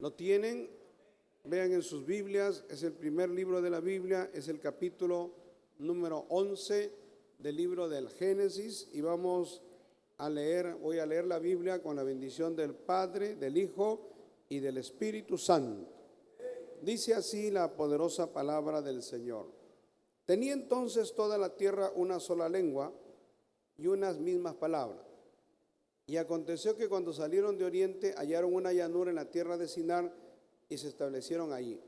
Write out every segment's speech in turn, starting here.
Lo tienen, vean en sus Biblias, es el primer libro de la Biblia, es el capítulo número 11 del libro del Génesis, y vamos a leer, voy a leer la Biblia con la bendición del Padre, del Hijo y del Espíritu Santo. Dice así la poderosa palabra del Señor. Tenía entonces toda la tierra una sola lengua y unas mismas palabras. Y aconteció que cuando salieron de oriente hallaron una llanura en la tierra de Sinar y se establecieron allí.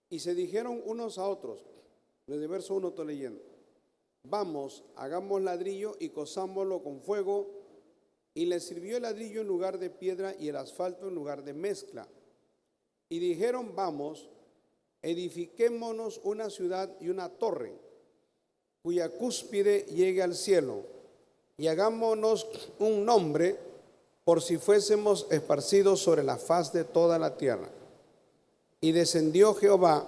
Y se dijeron unos a otros, desde verso 1 estoy leyendo: vamos, hagamos ladrillo y cozámoslo con fuego. Y les sirvió el ladrillo en lugar de piedra y el asfalto en lugar de mezcla. Y dijeron, vamos, edifiquémonos una ciudad y una torre, cuya cúspide llegue al cielo, y hagámonos un nombre, por si fuésemos esparcidos sobre la faz de toda la tierra. Y descendió Jehová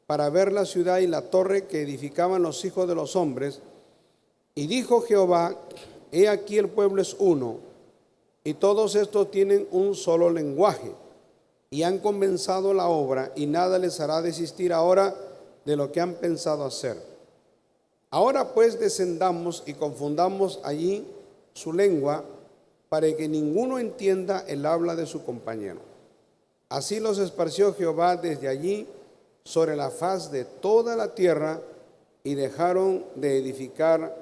para ver la ciudad y la torre que edificaban los hijos de los hombres. Y dijo Jehová, he aquí el pueblo es uno, y todos estos tienen un solo lenguaje, y han comenzado la obra, y nada les hará desistir ahora de lo que han pensado hacer. Ahora pues descendamos y confundamos allí su lengua, para que ninguno entienda el habla de su compañero. Así los esparció Jehová desde allí sobre la faz de toda la tierra, y dejaron de edificar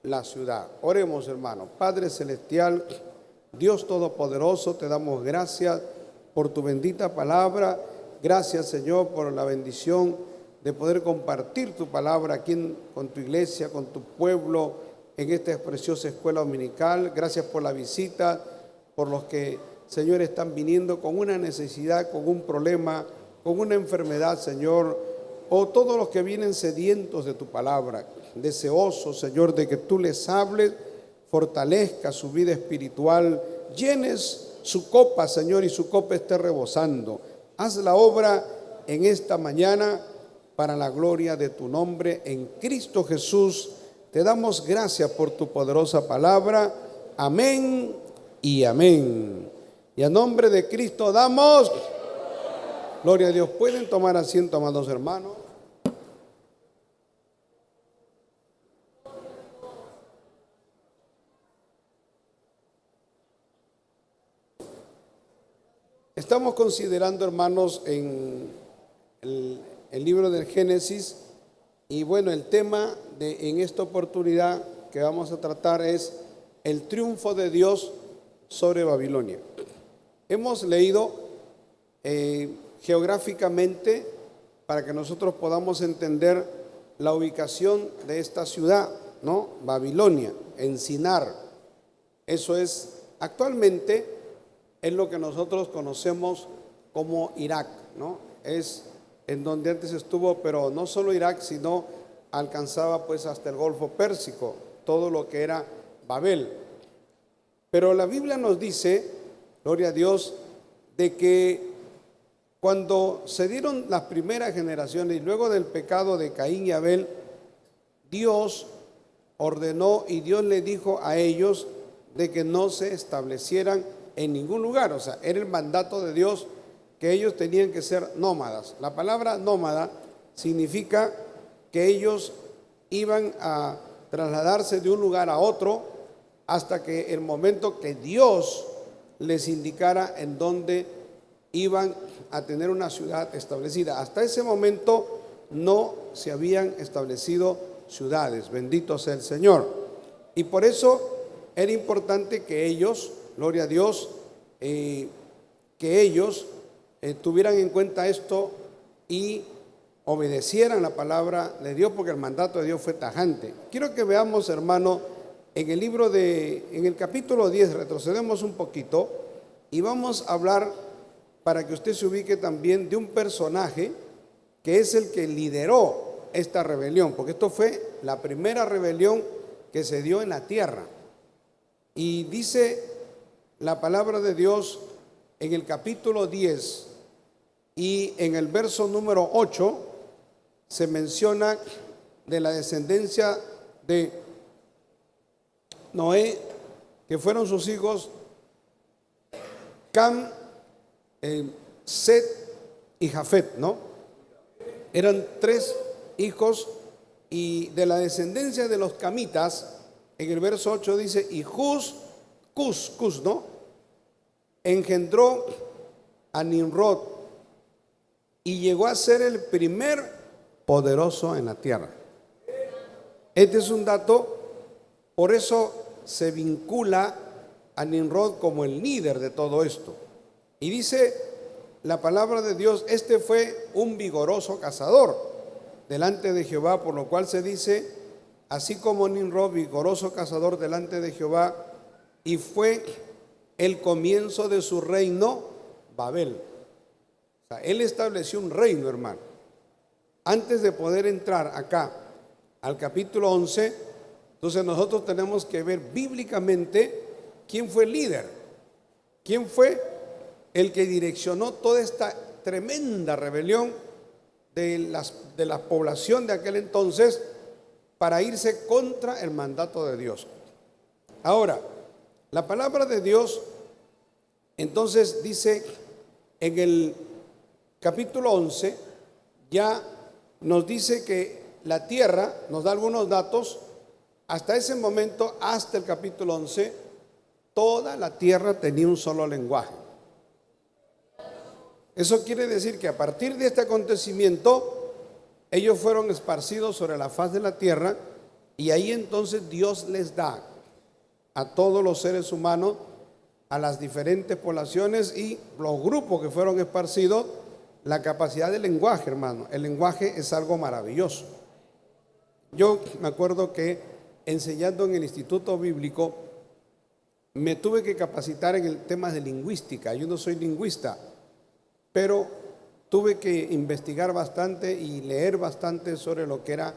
la ciudad. Oremos, hermano. Padre celestial, Dios todopoderoso, te damos gracias por tu bendita palabra. Gracias, Señor, por la bendición de poder compartir tu palabra aquí con tu iglesia, con tu pueblo, en esta preciosa escuela dominical. Gracias por la visita, por los que, Señor, están viniendo con una necesidad, con un problema, con una enfermedad, Señor, o todos los que vienen sedientos de tu palabra, deseosos, Señor, de que tú les hables, fortalezca su vida espiritual, llenes su copa, Señor, y su copa esté rebosando. Haz la obra en esta mañana para la gloria de tu nombre, en Cristo Jesús. Te damos gracias por tu poderosa palabra. Amén y amén. Y a nombre de Cristo damos gloria a Dios. Pueden tomar asiento, amados hermanos. Estamos considerando, hermanos, en el libro del Génesis, y bueno, el tema en esta oportunidad que vamos a tratar es el triunfo de Dios sobre Babilonia. Hemos leído geográficamente para que nosotros podamos entender la ubicación de esta ciudad, ¿no? Babilonia, en Sinar. Eso es, actualmente, es lo que nosotros conocemos como Irak, ¿no? Es en donde antes estuvo, pero no solo Irak, sino alcanzaba pues hasta el Golfo Pérsico, todo lo que era Babel. Pero la Biblia nos dice, gloria a Dios, de que cuando se dieron las primeras generaciones y luego del pecado de Caín y Abel, Dios ordenó y Dios le dijo a ellos de que no se establecieran en ningún lugar. O sea, era el mandato de Dios que ellos tenían que ser nómadas. La palabra nómada significa que ellos iban a trasladarse de un lugar a otro hasta que el momento que Dios les indicara en dónde iban a tener una ciudad establecida. Hasta ese momento no se habían establecido ciudades. Bendito sea el Señor. Y por eso era importante que ellos, gloria a Dios, que ellos tuvieran en cuenta esto y obedecieran la palabra de Dios, porque el mandato de Dios fue tajante. Quiero que veamos, hermano, en el capítulo 10, retrocedemos un poquito y vamos a hablar, para que usted se ubique también, de un personaje que es el que lideró esta rebelión, porque esto fue la primera rebelión que se dio en la tierra. Y dice la palabra de Dios en el capítulo 10 y en el verso número 8 se menciona de la descendencia de Noé, que fueron sus hijos Cam, Set y Jafet, ¿no? Eran tres hijos, y de la descendencia de los camitas, en el verso 8 dice, y Cus, ¿no? Engendró a Nimrod y llegó a ser el primer poderoso en la tierra. Este es un dato, por eso se vincula a Nimrod como el líder de todo esto. Y dice la palabra de Dios, este fue un vigoroso cazador delante de Jehová, por lo cual se dice, así como Nimrod, vigoroso cazador delante de Jehová, y fue el comienzo de su reino, Babel. O sea, él estableció un reino, hermano. Antes de poder entrar acá al capítulo 11, entonces nosotros tenemos que ver bíblicamente quién fue el líder, quién fue el que direccionó toda esta tremenda rebelión de la población de aquel entonces para irse contra el mandato de Dios. Ahora, la palabra de Dios entonces dice en el capítulo 11, ya nos dice que la tierra, nos da algunos datos, hasta ese momento, hasta el capítulo 11, toda la tierra tenía un solo lenguaje. Eso quiere decir que a partir de este acontecimiento, ellos fueron esparcidos sobre la faz de la tierra, y ahí entonces Dios les da a todos los seres humanos, a las diferentes poblaciones y los grupos que fueron esparcidos, la capacidad del lenguaje, hermano. El lenguaje es algo maravilloso. Yo me acuerdo que enseñando en el Instituto Bíblico, me tuve que capacitar en el tema de lingüística. Yo no soy lingüista, pero tuve que investigar bastante y leer bastante sobre lo que era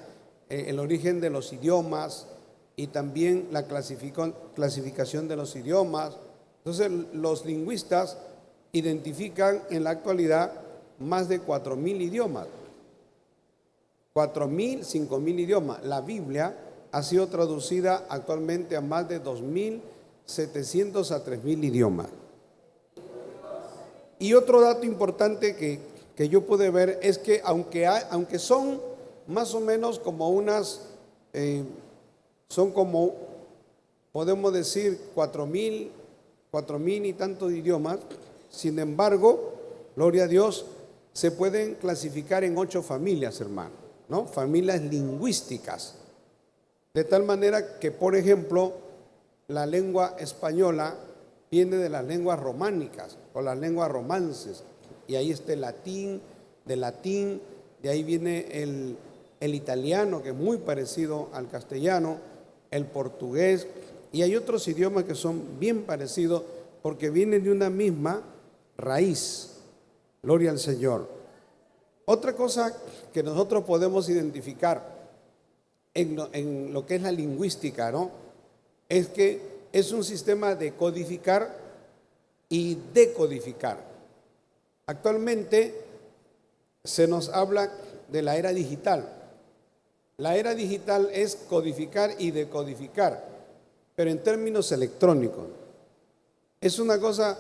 el origen de los idiomas y también la clasificación de los idiomas. Entonces, los lingüistas identifican en la actualidad más de 4.000 idiomas. 4.000, 5.000 idiomas. La Biblia ha sido traducida actualmente a más de 2.700 a 3.000 idiomas. Y otro dato importante que yo pude ver es que aunque son más o menos como son como, podemos decir, 4.000 y tantos idiomas, sin embargo, gloria a Dios, se pueden clasificar en 8 familias, hermano, ¿no? Familias lingüísticas. De tal manera que, por ejemplo, la lengua española viene de las lenguas románicas o las lenguas romances, y ahí está el latín, de ahí viene el italiano, que es muy parecido al castellano, el portugués, y hay otros idiomas que son bien parecidos porque vienen de una misma raíz. Gloria al Señor. Otra cosa que nosotros podemos identificar en lo que es la lingüística, ¿no?, es que es un sistema de codificar y decodificar. Actualmente se nos habla de la era digital. La era digital es codificar y decodificar, pero en términos electrónicos. Es una cosa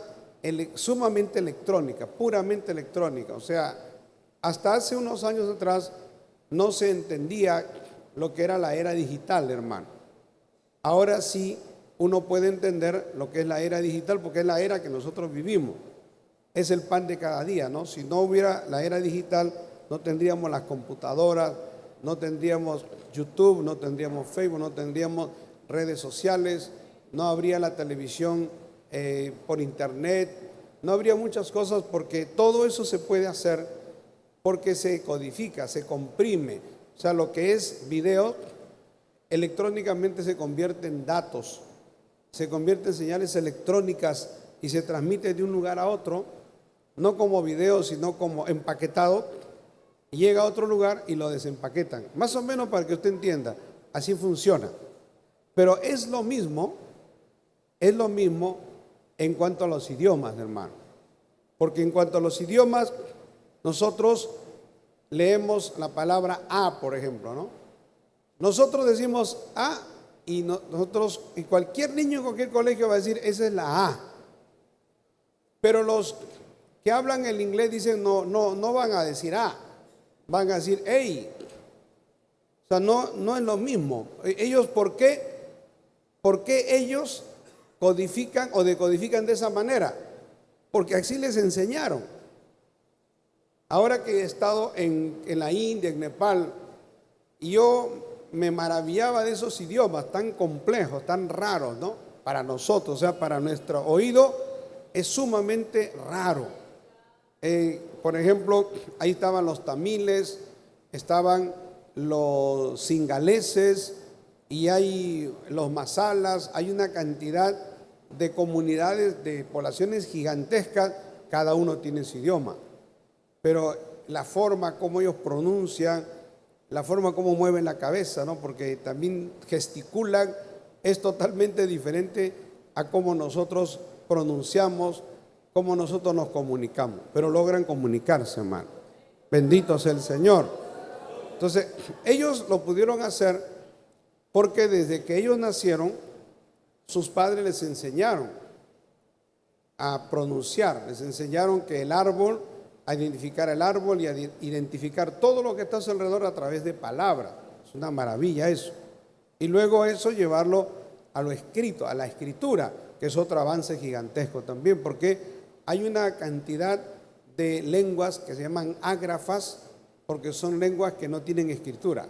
sumamente electrónica, puramente electrónica. O sea, hasta hace unos años atrás no se entendía lo que era la era digital, hermano. Ahora sí uno puede entender lo que es la era digital, porque es la era que nosotros vivimos. Es el pan de cada día, ¿no? Si no hubiera la era digital, no tendríamos las computadoras, no tendríamos YouTube, no tendríamos Facebook, no tendríamos redes sociales, no habría la televisión por internet, no habría muchas cosas, porque todo eso se puede hacer porque se codifica, se comprime. O sea, lo que es video electrónicamente se convierte en datos, se convierte en señales electrónicas y se transmite de un lugar a otro, no como video, sino como empaquetado. Llega a otro lugar y lo desempaquetan. Más o menos, para que usted entienda, así funciona. Pero es lo mismo en cuanto a los idiomas, hermano. Porque en cuanto a los idiomas, nosotros leemos la palabra a, por ejemplo, ¿no? Nosotros decimos a y cualquier niño en cualquier colegio va a decir, esa es la a. Pero los que hablan el inglés dicen no van a decir van a decir hey. O sea, no es lo mismo. Ellos, ¿por qué ellos codifican o decodifican de esa manera? Porque así les enseñaron. Ahora que he estado en la India, en Nepal, y yo me maravillaba de esos idiomas tan complejos, tan raros, ¿no? Para nosotros, o sea, para nuestro oído es sumamente raro. Por ejemplo, ahí estaban los tamiles, estaban los singaleses y hay los masalas, hay una cantidad de comunidades, de poblaciones gigantescas, cada uno tiene su idioma, pero la forma como ellos pronuncian, la forma como mueven la cabeza, ¿no? Porque también gesticulan, es totalmente diferente a cómo nosotros pronunciamos, cómo nosotros nos comunicamos, pero logran comunicarse, hermano. Bendito sea el Señor. Entonces, ellos lo pudieron hacer porque desde que ellos nacieron, sus padres les enseñaron a pronunciar, les enseñaron que el árbol, a identificar el árbol y a identificar todo lo que está a su alrededor a través de palabras. Es una maravilla eso. Y luego eso llevarlo a lo escrito, a la escritura, que es otro avance gigantesco también, porque hay una cantidad de lenguas que se llaman ágrafas, porque son lenguas que no tienen escritura.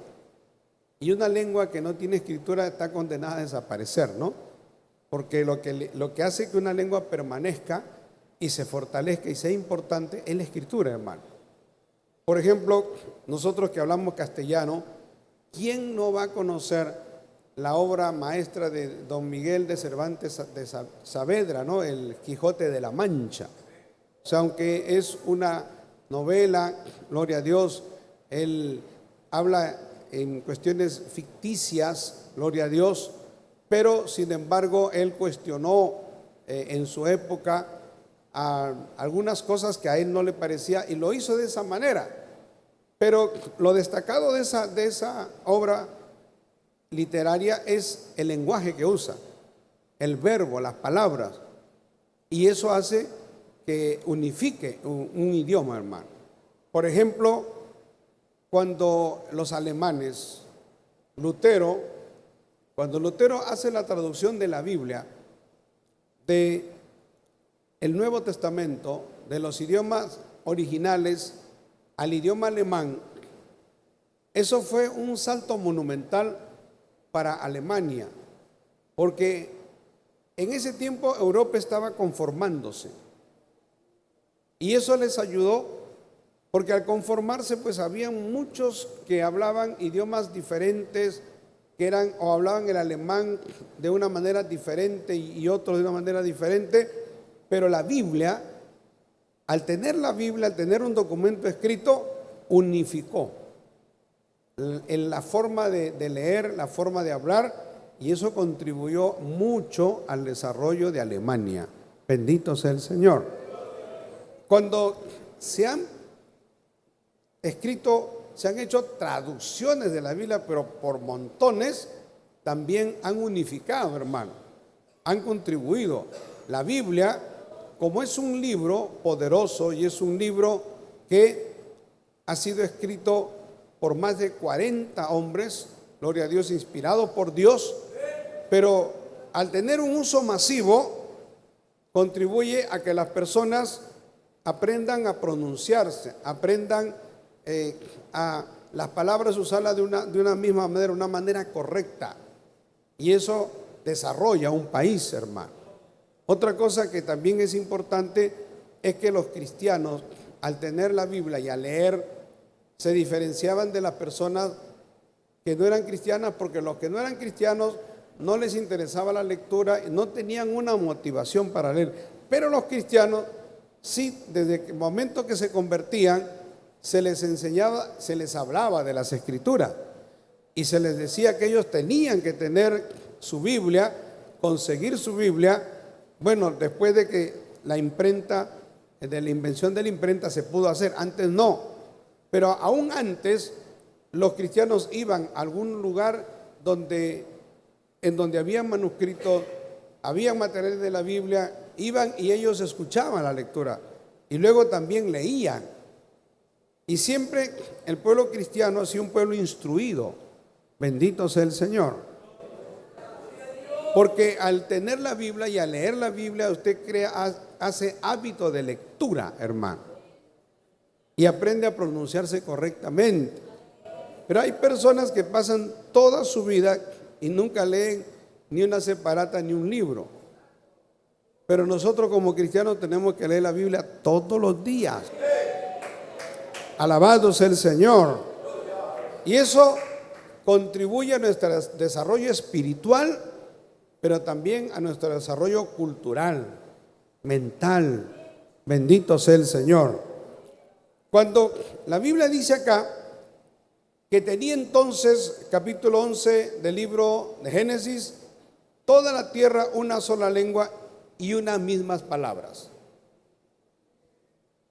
Y una lengua que no tiene escritura está condenada a desaparecer, ¿no? Porque lo que hace que una lengua permanezca y se fortalezca y sea importante es la escritura, hermano. Por ejemplo, nosotros que hablamos castellano, ¿quién no va a conocer la obra maestra de Don Miguel de Cervantes de Saavedra, ¿no? El Quijote de la Mancha? O sea, aunque es una novela, gloria a Dios, él habla en cuestiones ficticias, gloria a Dios, pero sin embargo él cuestionó en su época algunas cosas que a él no le parecía y lo hizo de esa manera. Pero lo destacado de esa obra literaria es el lenguaje que usa, el verbo, las palabras, y eso hace que unifique un idioma, hermano. Por ejemplo, cuando los alemanes, cuando Lutero hace la traducción de la Biblia, de el Nuevo Testamento, de los idiomas originales al idioma alemán, eso fue un salto monumental para Alemania, porque en ese tiempo Europa estaba conformándose. Y eso les ayudó, porque al conformarse, pues habían muchos que hablaban idiomas diferentes, que eran o hablaban el alemán de una manera diferente y otros de una manera diferente, pero la Biblia, al tener la Biblia, al tener un documento escrito, unificó en la forma de leer, la forma de hablar, y eso contribuyó mucho al desarrollo de Alemania. Bendito sea el Señor. Cuando se han hecho traducciones de la Biblia, pero por montones, también han unificado, hermano, han contribuido. La Biblia, como es un libro poderoso y es un libro que ha sido escrito por más de 40 hombres, gloria a Dios, inspirado por Dios, pero al tener un uso masivo, contribuye a que las personas aprendan a pronunciarse, aprendan a las palabras usarlas de una misma manera, una manera correcta. Y eso desarrolla un país, hermano. Otra cosa que también es importante es que los cristianos, al tener la Biblia y al leer, se diferenciaban de las personas que no eran cristianas, porque los que no eran cristianos no les interesaba la lectura, no tenían una motivación para leer. Pero los cristianos, sí, desde el momento que se convertían, se les enseñaba, se les hablaba de las Escrituras y se les decía que ellos tenían que tener su Biblia, conseguir su Biblia. Bueno, después de que la imprenta, de la invención de la imprenta se pudo hacer, antes no, pero aún antes los cristianos iban a algún lugar en donde había manuscritos, había materiales de la Biblia, iban y ellos escuchaban la lectura. y luego también leían. Y siempre el pueblo cristiano ha sido un pueblo instruido. Bendito sea el Señor. Porque al tener la Biblia y al leer la Biblia, usted hace hábito de lectura, hermano. Y aprende a pronunciarse correctamente. Pero hay personas que pasan toda su vida y nunca leen ni una separata ni un libro. Pero nosotros como cristianos tenemos que leer la Biblia todos los días. Alabado sea el Señor. Y eso contribuye a nuestro desarrollo espiritual, pero también a nuestro desarrollo cultural, mental. Bendito sea el Señor. Cuando la Biblia dice acá que tenía entonces, capítulo 11 del libro de Génesis, toda la tierra una sola lengua y unas mismas palabras.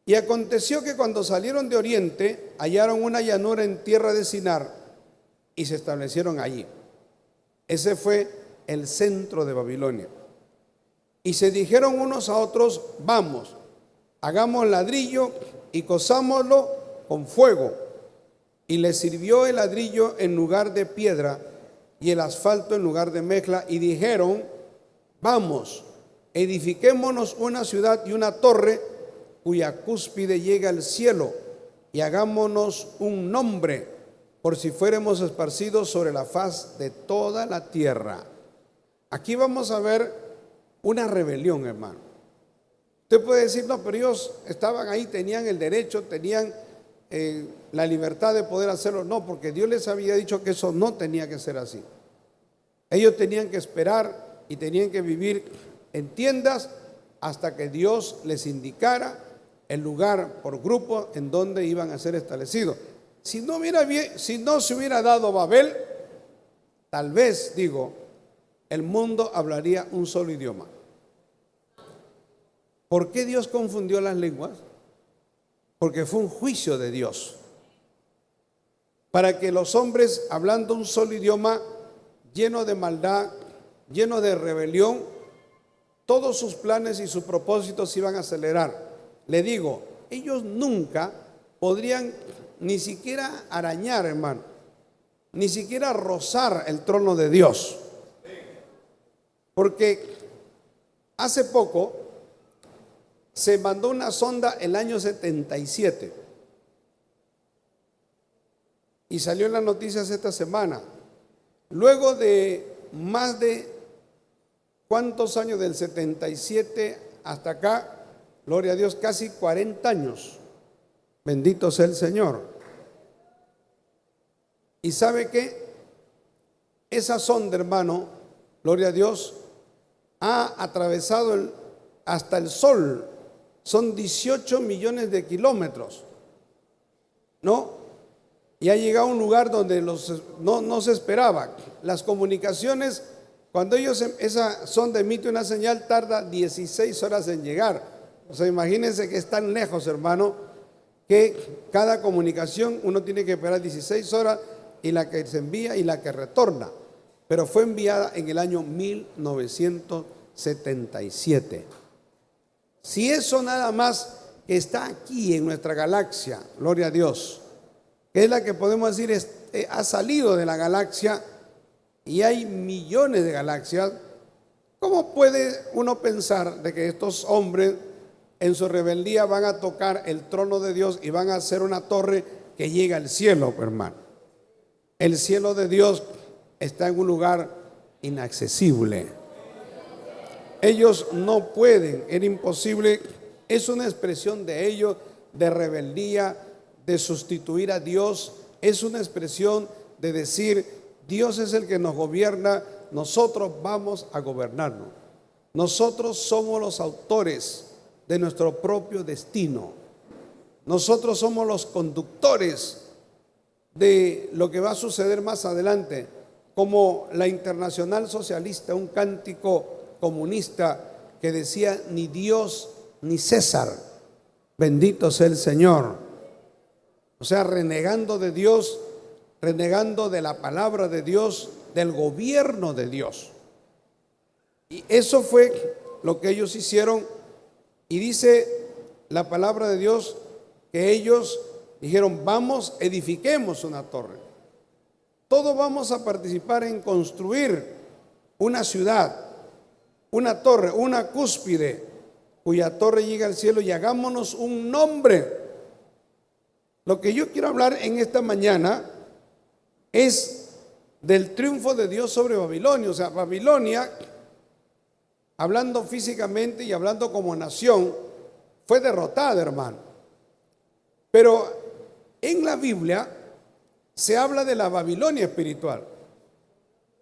Y aconteció que cuando salieron de oriente, hallaron una llanura en tierra de Sinar y se establecieron allí. Ese fue el centro de Babilonia. Y se dijeron unos a otros: vamos, hagamos ladrillo y cozámoslo con fuego. Y les sirvió el ladrillo en lugar de piedra y el asfalto en lugar de mezcla. Y dijeron: vamos, edifiquémonos una ciudad y una torre cuya cúspide llega al cielo, y hagámonos un nombre, por si fuéramos esparcidos sobre la faz de toda la tierra. Aquí vamos a ver una rebelión, hermano. Usted puede decir: no, pero ellos estaban ahí, tenían el derecho, tenían la libertad de poder hacerlo. No, porque Dios les había dicho que eso no tenía que ser así. Ellos tenían que esperar y tenían que vivir en tiendas hasta que Dios les indicara el lugar por grupo en donde iban a ser establecidos. Si no se hubiera dado Babel, tal vez, el mundo hablaría un solo idioma. ¿Por qué Dios confundió las lenguas? Porque fue un juicio de Dios, para que los hombres, hablando un solo idioma, lleno de maldad, lleno de rebelión, todos sus planes y sus propósitos iban a acelerar. Le digo, ellos nunca podrían ni siquiera arañar, hermano, ni siquiera rozar el trono de Dios. Porque hace poco se mandó una sonda el año 77 y salió en las noticias esta semana. Luego de más de ¿cuántos años? Del 77 hasta acá, gloria a Dios, casi 40 años. Bendito sea el Señor. ¿Y sabe qué? Esa sonda, hermano, gloria a Dios, ha atravesado hasta el Sol. Son 18 millones de kilómetros, ¿no? Y ha llegado a un lugar donde no se esperaba. Las comunicaciones, cuando esa sonda emite una señal, tarda 16 horas en llegar. O sea, imagínense que es tan lejos, hermano, que cada comunicación uno tiene que esperar 16 horas, y la que se envía y la que retorna. Pero fue enviada en el año 1977. Si eso nada más está aquí en nuestra galaxia, gloria a Dios, que es la que podemos decir ha salido de la galaxia, y hay millones de galaxias, ¿cómo puede uno pensar de que estos hombres en su rebeldía van a tocar el trono de Dios y van a hacer una torre que llega al cielo, hermano? El cielo de Dios está en un lugar inaccesible. Ellos no pueden, era imposible. Es una expresión de ellos, de rebeldía, de sustituir a Dios. Es una expresión de decir: Dios es el que nos gobierna, nosotros vamos a gobernarnos. Nosotros somos los autores de nuestro propio destino. Nosotros somos los conductores de lo que va a suceder más adelante. Como la Internacional Socialista, un cántico comunista que decía: ni Dios ni César, bendito sea el Señor. O sea, renegando de Dios, renegando de la palabra de Dios, del gobierno de Dios. Y eso fue lo que ellos hicieron. Y dice la palabra de Dios que ellos dijeron: vamos, edifiquemos una torre. Todos vamos a participar en construir una ciudad, una torre, una cúspide, cuya torre llega al cielo, y hagámonos un nombre. Lo que yo quiero hablar en esta mañana es del triunfo de Dios sobre Babilonia. O sea, Babilonia, hablando físicamente y hablando como nación, fue derrotada, hermano. Pero en la Biblia se habla de la Babilonia espiritual.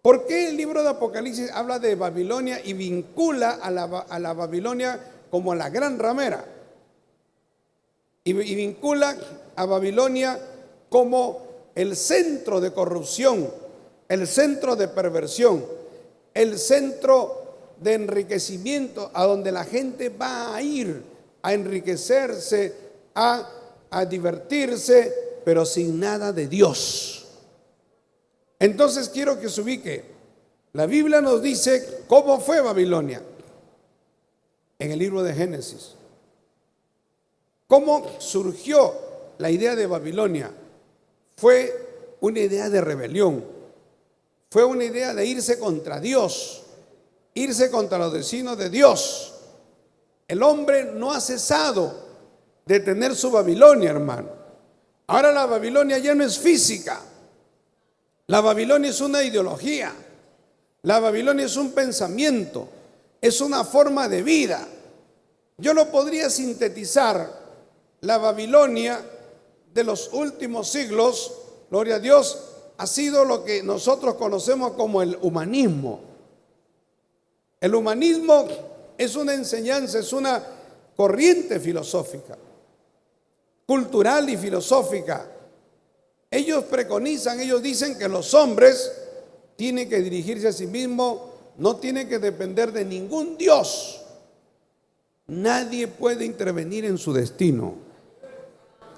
¿Por qué el libro de Apocalipsis habla de Babilonia y vincula a la Babilonia como la gran ramera? Y vincula a Babilonia como el centro de corrupción, el centro de perversión, el centro de enriquecimiento, a donde la gente va a ir a enriquecerse, a divertirse, pero sin nada de Dios. Entonces quiero que se ubique. La Biblia nos dice cómo fue Babilonia en el libro de Génesis. ¿Cómo surgió la idea de Babilonia? Fue una idea de rebelión. Fue una idea de irse contra Dios, irse contra los vecinos de Dios. El hombre no ha cesado de tener su Babilonia, hermano. Ahora la Babilonia ya no es física. La Babilonia es una ideología. La Babilonia es un pensamiento. Es una forma de vida. Yo lo podría sintetizar. La Babilonia de los últimos siglos, gloria a Dios, ha sido lo que nosotros conocemos como el humanismo. El humanismo es una enseñanza, es una corriente filosófica, cultural y filosófica. Ellos preconizan, ellos dicen que los hombres tienen que dirigirse a sí mismos, no tienen que depender de ningún Dios. Nadie puede intervenir en su destino.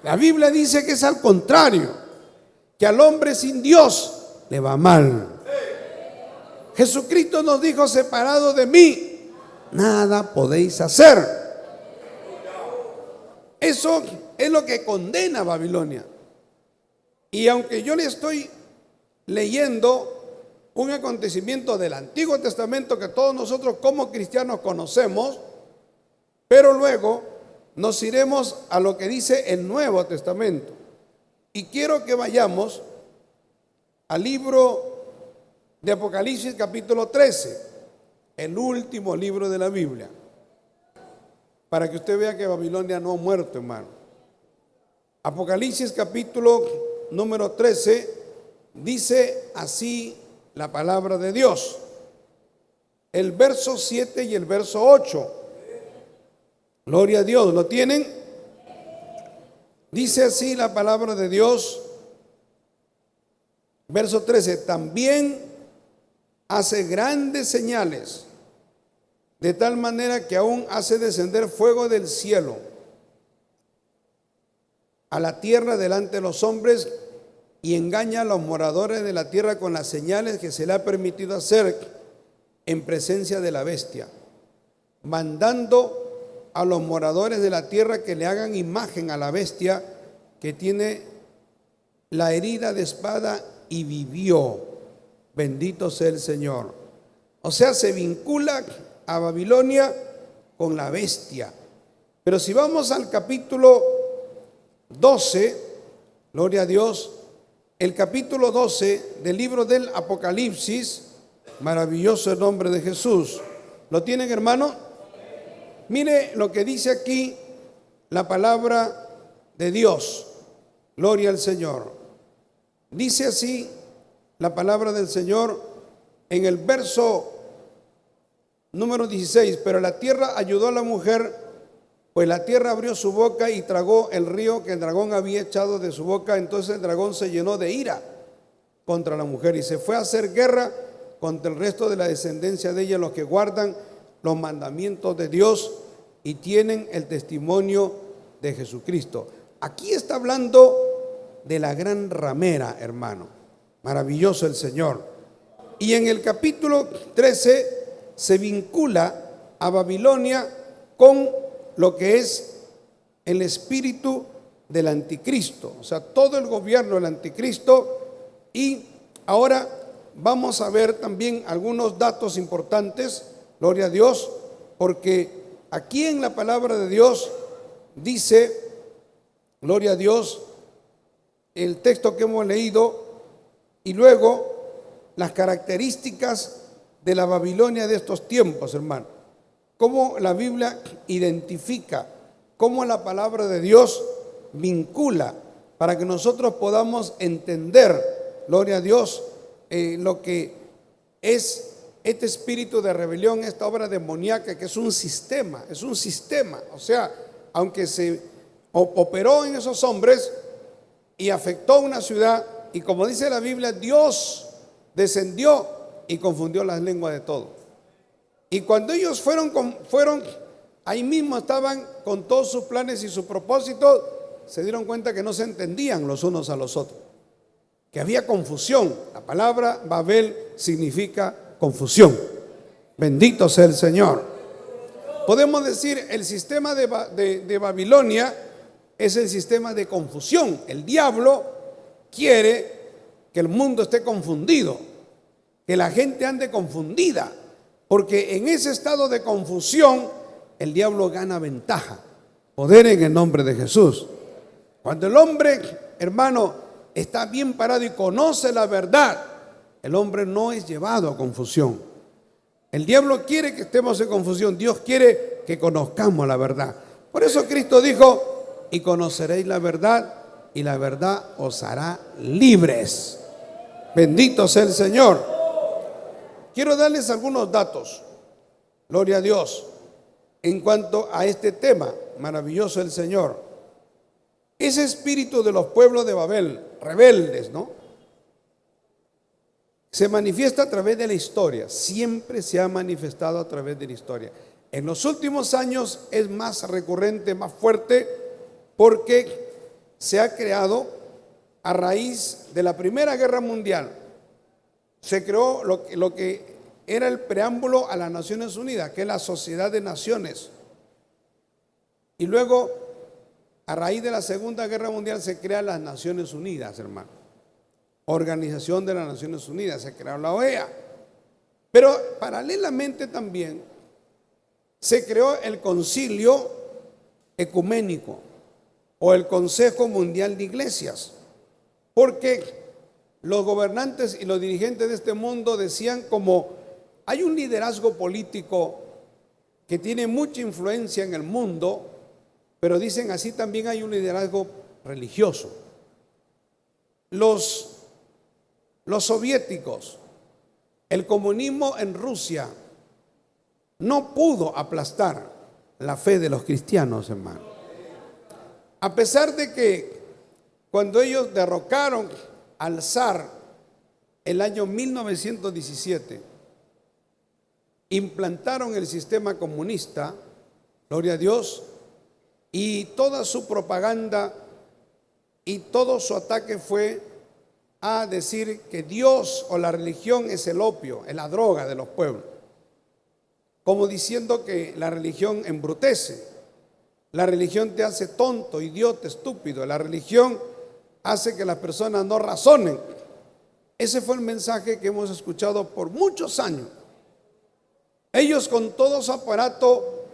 La Biblia dice que es al contrario, que al hombre sin Dios le va mal. Jesucristo nos dijo: separado de mí, nada podéis hacer. Eso es lo que condena a Babilonia. Y aunque yo le estoy leyendo un acontecimiento del Antiguo Testamento que todos nosotros como cristianos conocemos, pero luego nos iremos a lo que dice el Nuevo Testamento. Y quiero que vayamos al libro de Apocalipsis capítulo 13, el último libro de la Biblia, para que usted vea que Babilonia no ha muerto, hermano. Apocalipsis capítulo número 13 dice así la palabra de Dios. El verso 7 y el verso 8. Gloria a Dios, ¿lo tienen? Dice así la palabra de Dios, verso 13: también hace grandes señales, de tal manera que aún hace descender fuego del cielo a la tierra delante de los hombres, y engaña a los moradores de la tierra con las señales que se le ha permitido hacer en presencia de la bestia, mandando a los moradores de la tierra que le hagan imagen a la bestia que tiene la herida de espada y vivió. Bendito sea el Señor. O sea, se vincula a Babilonia con la bestia. Pero si vamos al capítulo 12, gloria a Dios, el capítulo 12 del libro del Apocalipsis, maravilloso el nombre de Jesús. ¿Lo tienen, hermano? Mire lo que dice aquí la palabra de Dios. Gloria al Señor. Dice así la palabra del Señor en el verso número 16: pero la tierra ayudó a la mujer, pues la tierra abrió su boca y tragó el río que el dragón había echado de su boca. Entonces el dragón se llenó de ira contra la mujer y se fue a hacer guerra contra el resto de la descendencia de ella, los que guardan los mandamientos de Dios y tienen el testimonio de Jesucristo. Aquí está hablando de la gran ramera, hermano. Maravilloso el Señor. Y en el capítulo 13 se vincula a Babilonia con lo que es el espíritu del anticristo, o sea, todo el gobierno del anticristo. Y ahora vamos a ver también algunos datos importantes, gloria a Dios, porque aquí en la palabra de Dios dice, gloria a Dios, el texto que hemos leído y luego las características de la Babilonia de estos tiempos, hermano. Cómo la Biblia identifica, cómo la palabra de Dios vincula para que nosotros podamos entender, gloria a Dios, lo que es este espíritu de rebelión, esta obra demoníaca, que es un sistema, o sea, aunque se operó en esos hombres y afectó una ciudad, y como dice la Biblia, Dios descendió y confundió las lenguas de todos. Y cuando ellos fueron, ahí mismo estaban con todos sus planes y sus propósitos, se dieron cuenta que no se entendían los unos a los otros, que había confusión. La palabra Babel significa confusión. Bendito sea el Señor. Podemos decir, el sistema de Babilonia es el sistema de confusión. El diablo quiere que el mundo esté confundido, que la gente ande confundida, porque en ese estado de confusión el diablo gana ventaja. Poder en el nombre de Jesús. Cuando el hombre, hermano, está bien parado y conoce la verdad, el hombre no es llevado a confusión. El diablo quiere que estemos en confusión. Dios quiere que conozcamos la verdad. Por eso Cristo dijo, y conoceréis la verdad, y la verdad os hará libres. Bendito sea el Señor. Quiero darles algunos datos, gloria a Dios, en cuanto a este tema maravilloso del Señor. Ese espíritu de los pueblos de Babel, rebeldes, ¿no?, se manifiesta a través de la historia. Siempre se ha manifestado a través de la historia. En los últimos años es más recurrente, más fuerte, porque se ha creado a raíz de la Primera Guerra Mundial. Se creó lo que era el preámbulo a las Naciones Unidas, que es la Sociedad de Naciones. Y luego, a raíz de la Segunda Guerra Mundial, se crean las Naciones Unidas, hermano. Organización de las Naciones Unidas, se creó la OEA. Pero paralelamente también se creó el Concilio Ecuménico o el Consejo Mundial de Iglesias, porque los gobernantes y los dirigentes de este mundo decían, como hay un liderazgo político que tiene mucha influencia en el mundo, pero dicen así también hay un liderazgo religioso. Los soviéticos, el comunismo en Rusia no pudo aplastar la fe de los cristianos, hermano. A pesar de que cuando ellos derrocaron al zar el año 1917, implantaron el sistema comunista, gloria a Dios, y toda su propaganda y todo su ataque fue a decir que Dios o la religión es el opio, es la droga de los pueblos, como diciendo que la religión embrutece, la religión te hace tonto, idiota, estúpido, la religión hace que las personas no razonen. Ese fue el mensaje que hemos escuchado por muchos años. Ellos, con todo su aparato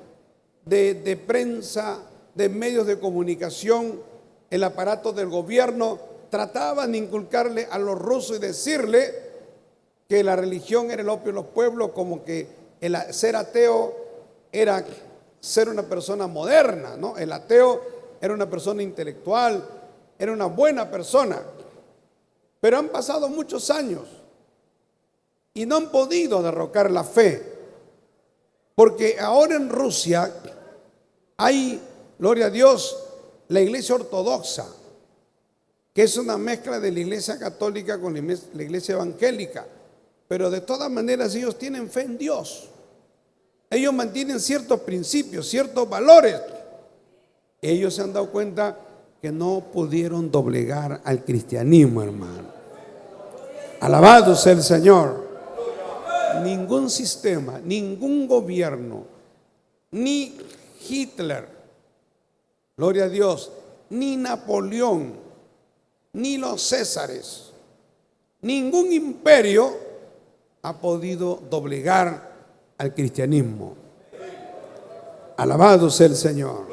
de prensa, de medios de comunicación, el aparato del gobierno, trataban de inculcarle a los rusos y decirle que la religión era el opio de los pueblos, como que el ser ateo era ser una persona moderna, ¿no? El ateo era una persona intelectual, era una buena persona. Pero han pasado muchos años y no han podido derrocar la fe, porque ahora en Rusia hay, gloria a Dios, la iglesia ortodoxa, que es una mezcla de la iglesia católica con la iglesia evangélica, pero de todas maneras ellos tienen fe en Dios. Ellos mantienen ciertos principios, ciertos valores. Ellos se han dado cuenta que no pudieron doblegar al cristianismo, hermano. Alabado sea el Señor. Ningún sistema, ningún gobierno, ni Hitler, Gloria a Dios. Ni Napoleón, ni los Césares, ningún imperio ha podido doblegar al cristianismo. Alabado sea el Señor.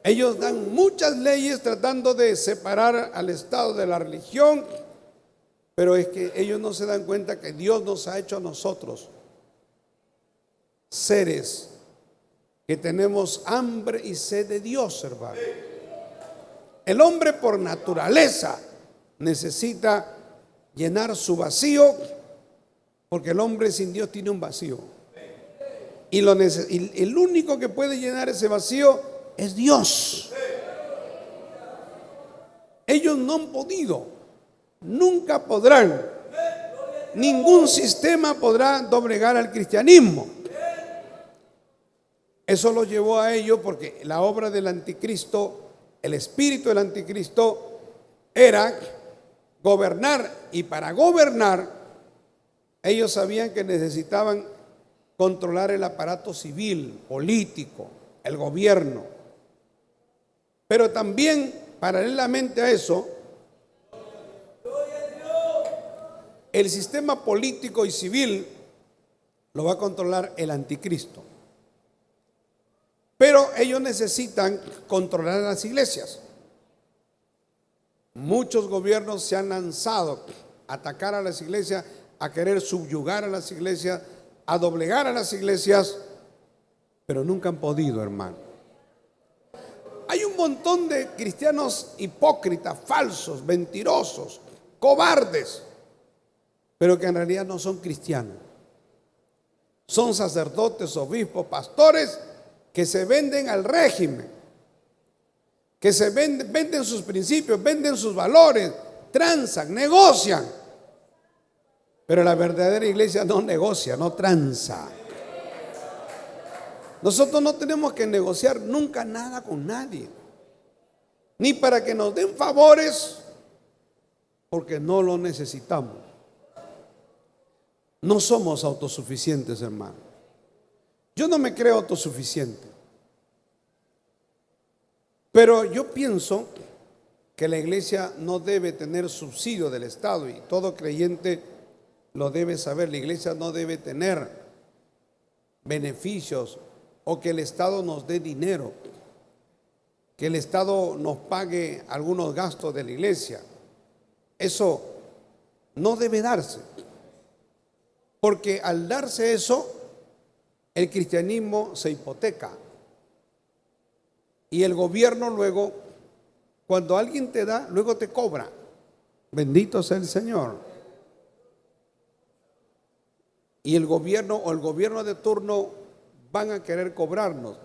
Ellos dan muchas leyes tratando de separar al Estado de la religión, pero es que ellos no se dan cuenta que Dios nos ha hecho a nosotros seres que tenemos hambre y sed de Dios, hermano. El hombre por naturaleza necesita llenar su vacío, porque el hombre sin Dios tiene un vacío. Y el único que puede llenar ese vacío es Dios. Ellos no han podido, nunca podrán, ningún sistema podrá doblegar al cristianismo. Eso lo llevó a ello porque la obra del anticristo, el espíritu del anticristo era gobernar, y para gobernar ellos sabían que necesitaban controlar el aparato civil, político, el gobierno. Pero también, paralelamente a eso, el sistema político y civil lo va a controlar el anticristo. Pero ellos necesitan controlar las iglesias. Muchos gobiernos se han lanzado a atacar a las iglesias, a querer subyugar a las iglesias, a doblegar a las iglesias, pero nunca han podido, hermano. Hay un montón de cristianos hipócritas, falsos, mentirosos, cobardes, pero que en realidad no son cristianos. Son sacerdotes, obispos, pastores que se venden al régimen, que se venden sus principios, venden sus valores, transan, negocian. Pero la verdadera iglesia no negocia, no tranza. Nosotros no tenemos que negociar nunca nada con nadie, ni para que nos den favores, porque no lo necesitamos. No somos autosuficientes, hermano. Yo no me creo autosuficiente, pero yo pienso que la iglesia no debe tener subsidio del Estado, y todo creyente lo debe saber. La iglesia no debe tener beneficios o que el Estado nos dé dinero, que el Estado nos pague algunos gastos de la iglesia. Eso no debe darse, porque al darse eso, el cristianismo se hipoteca. Y el gobierno luego, cuando alguien te da, luego te cobra. Bendito sea el Señor. Y el gobierno o el gobierno de turno van a querer cobrarnos.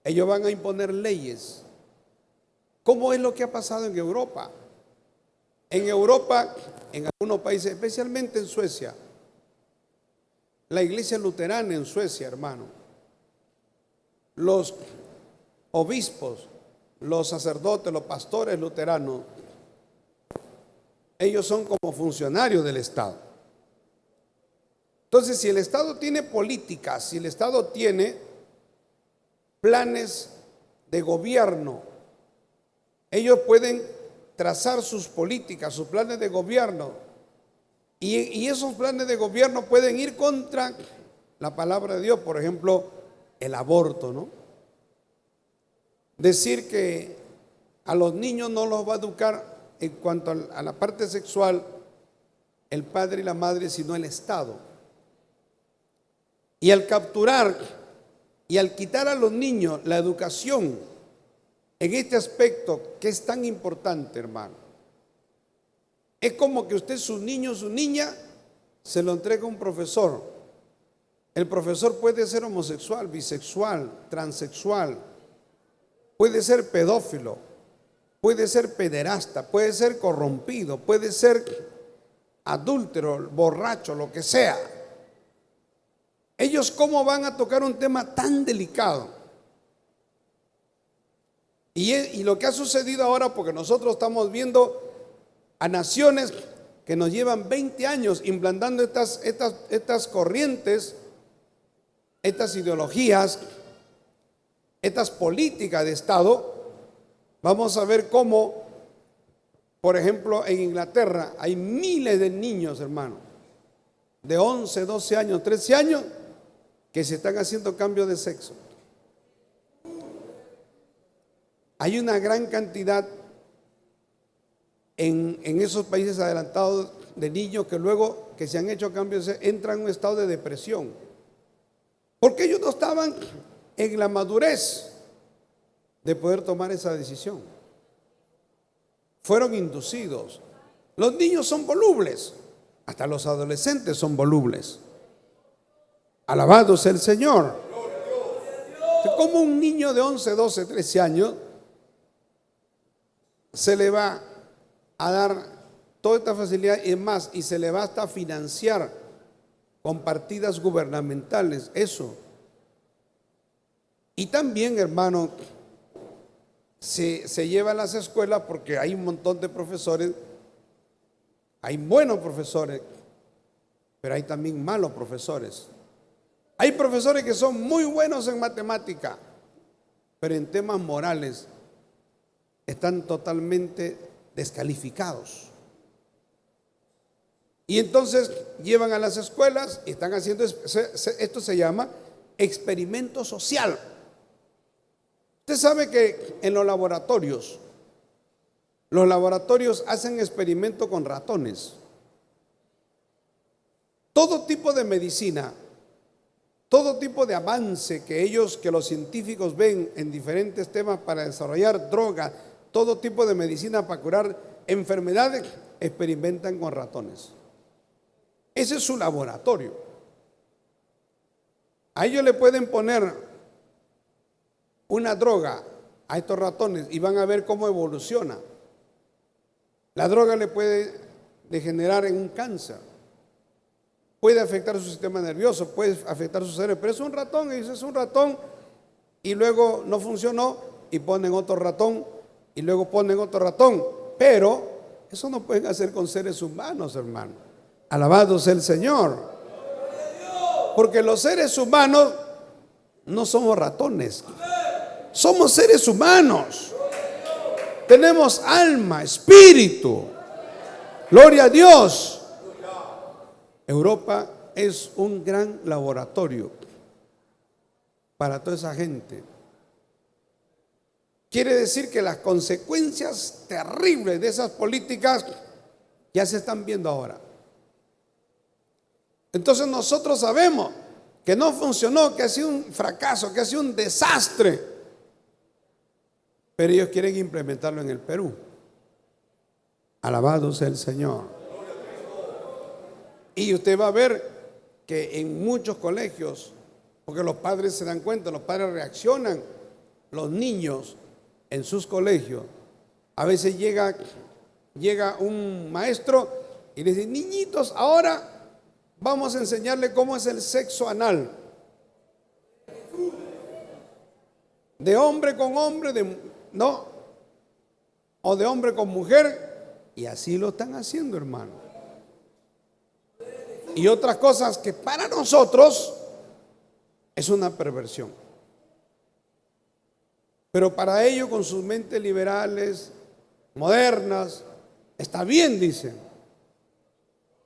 Ellos van a imponer leyes. ¿Cómo es lo que ha pasado en Europa? En Europa, en algunos países, especialmente en Suecia, la iglesia luterana en Suecia, hermano, los obispos, los sacerdotes, los pastores luteranos, ellos son como funcionarios del Estado. Entonces, si el Estado tiene políticas, si el Estado tiene planes de gobierno, ellos pueden trazar sus políticas, sus planes de gobierno. Y esos planes de gobierno pueden ir contra la palabra de Dios. Por ejemplo, el aborto, ¿no? Decir que a los niños no los va a educar en cuanto a la parte sexual el padre y la madre, sino el Estado. Y al capturar y al quitar a los niños la educación en este aspecto que es tan importante, hermano, es como que usted, su niño, su niña, se lo entrega a un profesor. El profesor puede ser homosexual, bisexual, transexual, puede ser pedófilo, puede ser pederasta, puede ser corrompido, puede ser adúltero, borracho, lo que sea. Ellos, ¿cómo van a tocar un tema tan delicado? Y lo que ha sucedido ahora, porque nosotros estamos viendo a naciones que nos llevan 20 años implantando estas corrientes, estas ideologías. estas políticas de Estado, vamos a ver cómo, por ejemplo, en Inglaterra hay miles de niños, hermano, de 11, 12 años, 13 años, que se están haciendo cambio de sexo. Hay una gran cantidad en esos países adelantados de niños que luego que se han hecho cambios entran en un estado de depresión, porque ellos no estaban en la madurez de poder tomar esa decisión. Fueron inducidos. Los niños son volubles, hasta los adolescentes son volubles. Alabado sea el Señor. Como un niño de 11, 12, 13 años se le va a dar toda esta facilidad y más, y se le va hasta financiar con partidas gubernamentales, eso. Y también, hermano, se lleva a las escuelas porque hay un montón de profesores, hay buenos profesores, pero hay también malos profesores. Hay profesores que son muy buenos en matemática, pero en temas morales están totalmente descalificados. Y entonces llevan a las escuelas y están haciendo, esto se llama experimento social. Usted sabe que en los laboratorios hacen experimento con ratones. Todo tipo de medicina, todo tipo de avance que los científicos ven en diferentes temas para desarrollar drogas, todo tipo de medicina para curar enfermedades, experimentan con ratones. Ese es su laboratorio. A ellos le pueden poner una droga a estos ratones y van a ver cómo evoluciona. La droga le puede degenerar en un cáncer, puede afectar su sistema nervioso, puede afectar su cerebro, pero es un ratón, y es un ratón, y luego no funcionó y ponen otro ratón, y luego ponen otro ratón. Pero eso no pueden hacer con seres humanos, hermano. Alabado sea el Señor. Porque los seres humanos no somos ratones, somos seres humanos. Tenemos alma, espíritu. Gloria a Dios. Europa es un gran laboratorio para toda esa gente. Quiere decir que las consecuencias terribles de esas políticas ya se están viendo ahora. Entonces nosotros sabemos que no funcionó, que ha sido un fracaso, que ha sido un desastre, pero ellos quieren implementarlo en el Perú. Alabado sea el Señor. Y usted va a ver que en muchos colegios, porque los padres se dan cuenta, los padres reaccionan, los niños en sus colegios, a veces llega un maestro y les dice: niñitos, ahora vamos a enseñarle cómo es el sexo anal. De hombre con hombre, o de hombre con mujer, y así lo están haciendo, hermano. Y otras cosas que para nosotros es una perversión, pero para ellos, con sus mentes liberales, modernas, está bien, dicen.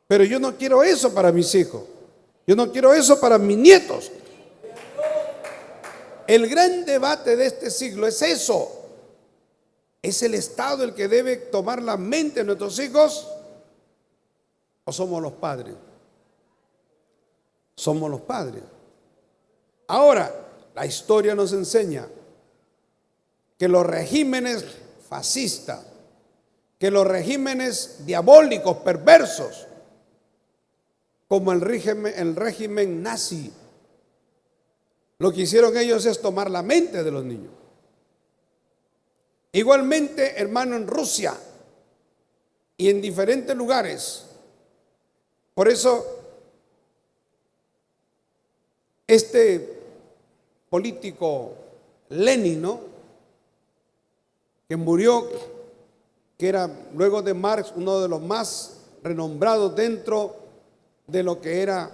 Pero yo no quiero eso para mis hijos, yo no quiero eso para mis nietos. El gran debate de este siglo es eso. ¿Es el Estado el que debe tomar la mente de nuestros hijos o somos los padres? Somos los padres. Ahora, la historia nos enseña que los regímenes fascistas, que los regímenes diabólicos, perversos, como el régimen nazi, lo que hicieron ellos es tomar la mente de los niños. Igualmente, hermano, en Rusia y en diferentes lugares. Por eso, este político Lenin, ¿no?, que murió, que era luego de Marx uno de los más renombrados dentro de lo que era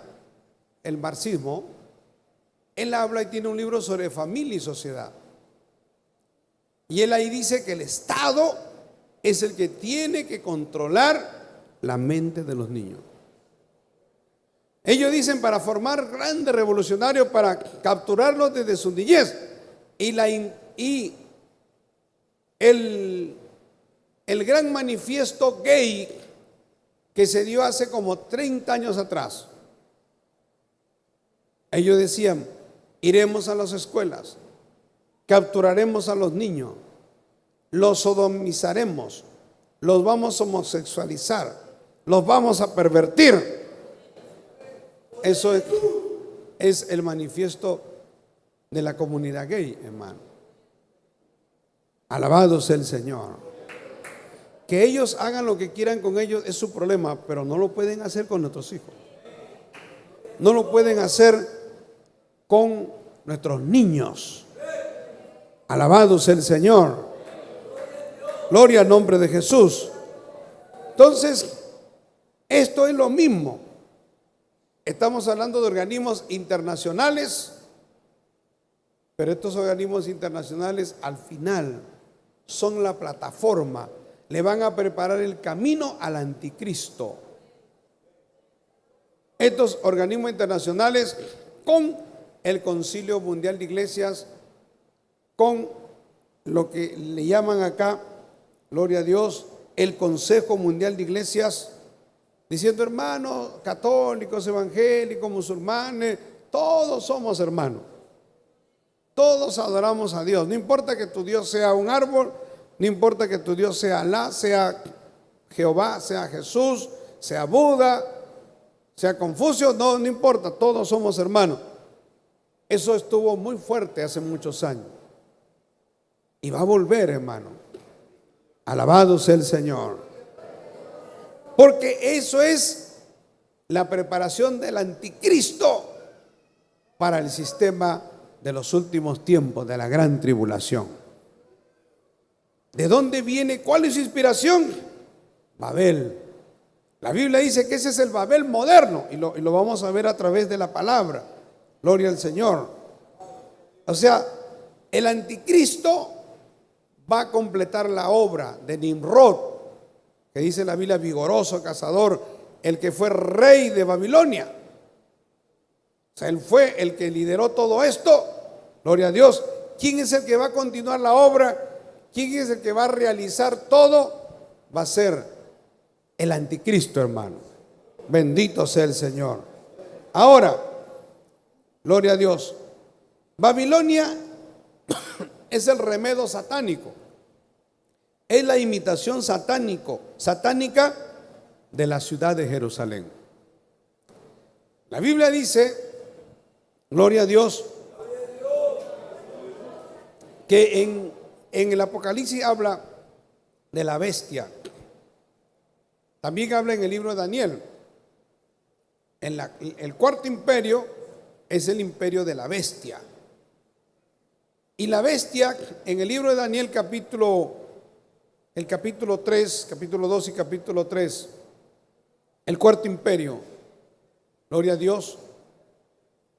el marxismo, él habla y tiene un libro sobre familia y sociedad. Y él ahí dice que el Estado es el que tiene que controlar la mente de los niños. Ellos dicen para formar grandes revolucionarios, para capturarlos desde su niñez. Y el gran manifiesto gay que se dio hace como 30 años atrás. Ellos decían, iremos a las escuelas, capturaremos a los niños, los sodomizaremos, los vamos a homosexualizar, los vamos a pervertir. Eso es el manifiesto de la comunidad gay, hermano. Alabado sea el Señor. Que ellos hagan lo que quieran con ellos es su problema, pero no lo pueden hacer con nuestros hijos. No lo pueden hacer con nuestros niños. Alabado sea el Señor. Gloria al nombre de Jesús. Entonces, esto es lo mismo. Estamos hablando de organismos internacionales, pero estos organismos internacionales al final son la plataforma. Le van a preparar el camino al anticristo. Estos organismos internacionales, con el Concilio Mundial de Iglesias, con lo que le llaman acá, gloria a Dios, el Consejo Mundial de Iglesias, diciendo hermanos católicos, evangélicos, musulmanes, todos somos hermanos. Todos adoramos a Dios. No importa que tu Dios sea un árbol, no importa que tu Dios sea Alá, sea Jehová, sea Jesús, sea Buda, sea Confucio, no importa, todos somos hermanos. Eso estuvo muy fuerte hace muchos años. Y va a volver, hermano. Alabado sea el Señor. Porque eso es la preparación del anticristo para el sistema de los últimos tiempos, de la gran tribulación. ¿De dónde viene? ¿Cuál es su inspiración? Babel. La Biblia dice que ese es el Babel moderno y lo vamos a ver a través de la palabra. Gloria al Señor. O sea, el anticristo va a completar la obra de Nimrod, que dice la Biblia, vigoroso cazador, el que fue rey de Babilonia. O sea, él fue el que lideró todo esto. Gloria a Dios. ¿Quién es el que va a continuar la obra? ¿Quién es el que va a realizar todo? Va a ser el anticristo, hermano. Bendito sea el Señor. Ahora, gloria a Dios. Babilonia es el remedio satánico. Es la imitación satánica de la ciudad de Jerusalén. La Biblia dice, gloria a Dios, que en el Apocalipsis habla de la bestia. También habla en el libro de Daniel. El cuarto imperio es el imperio de la bestia. Y la bestia, en el libro de Daniel, el capítulo 3, capítulo 2 y capítulo 3, el cuarto imperio, gloria a Dios,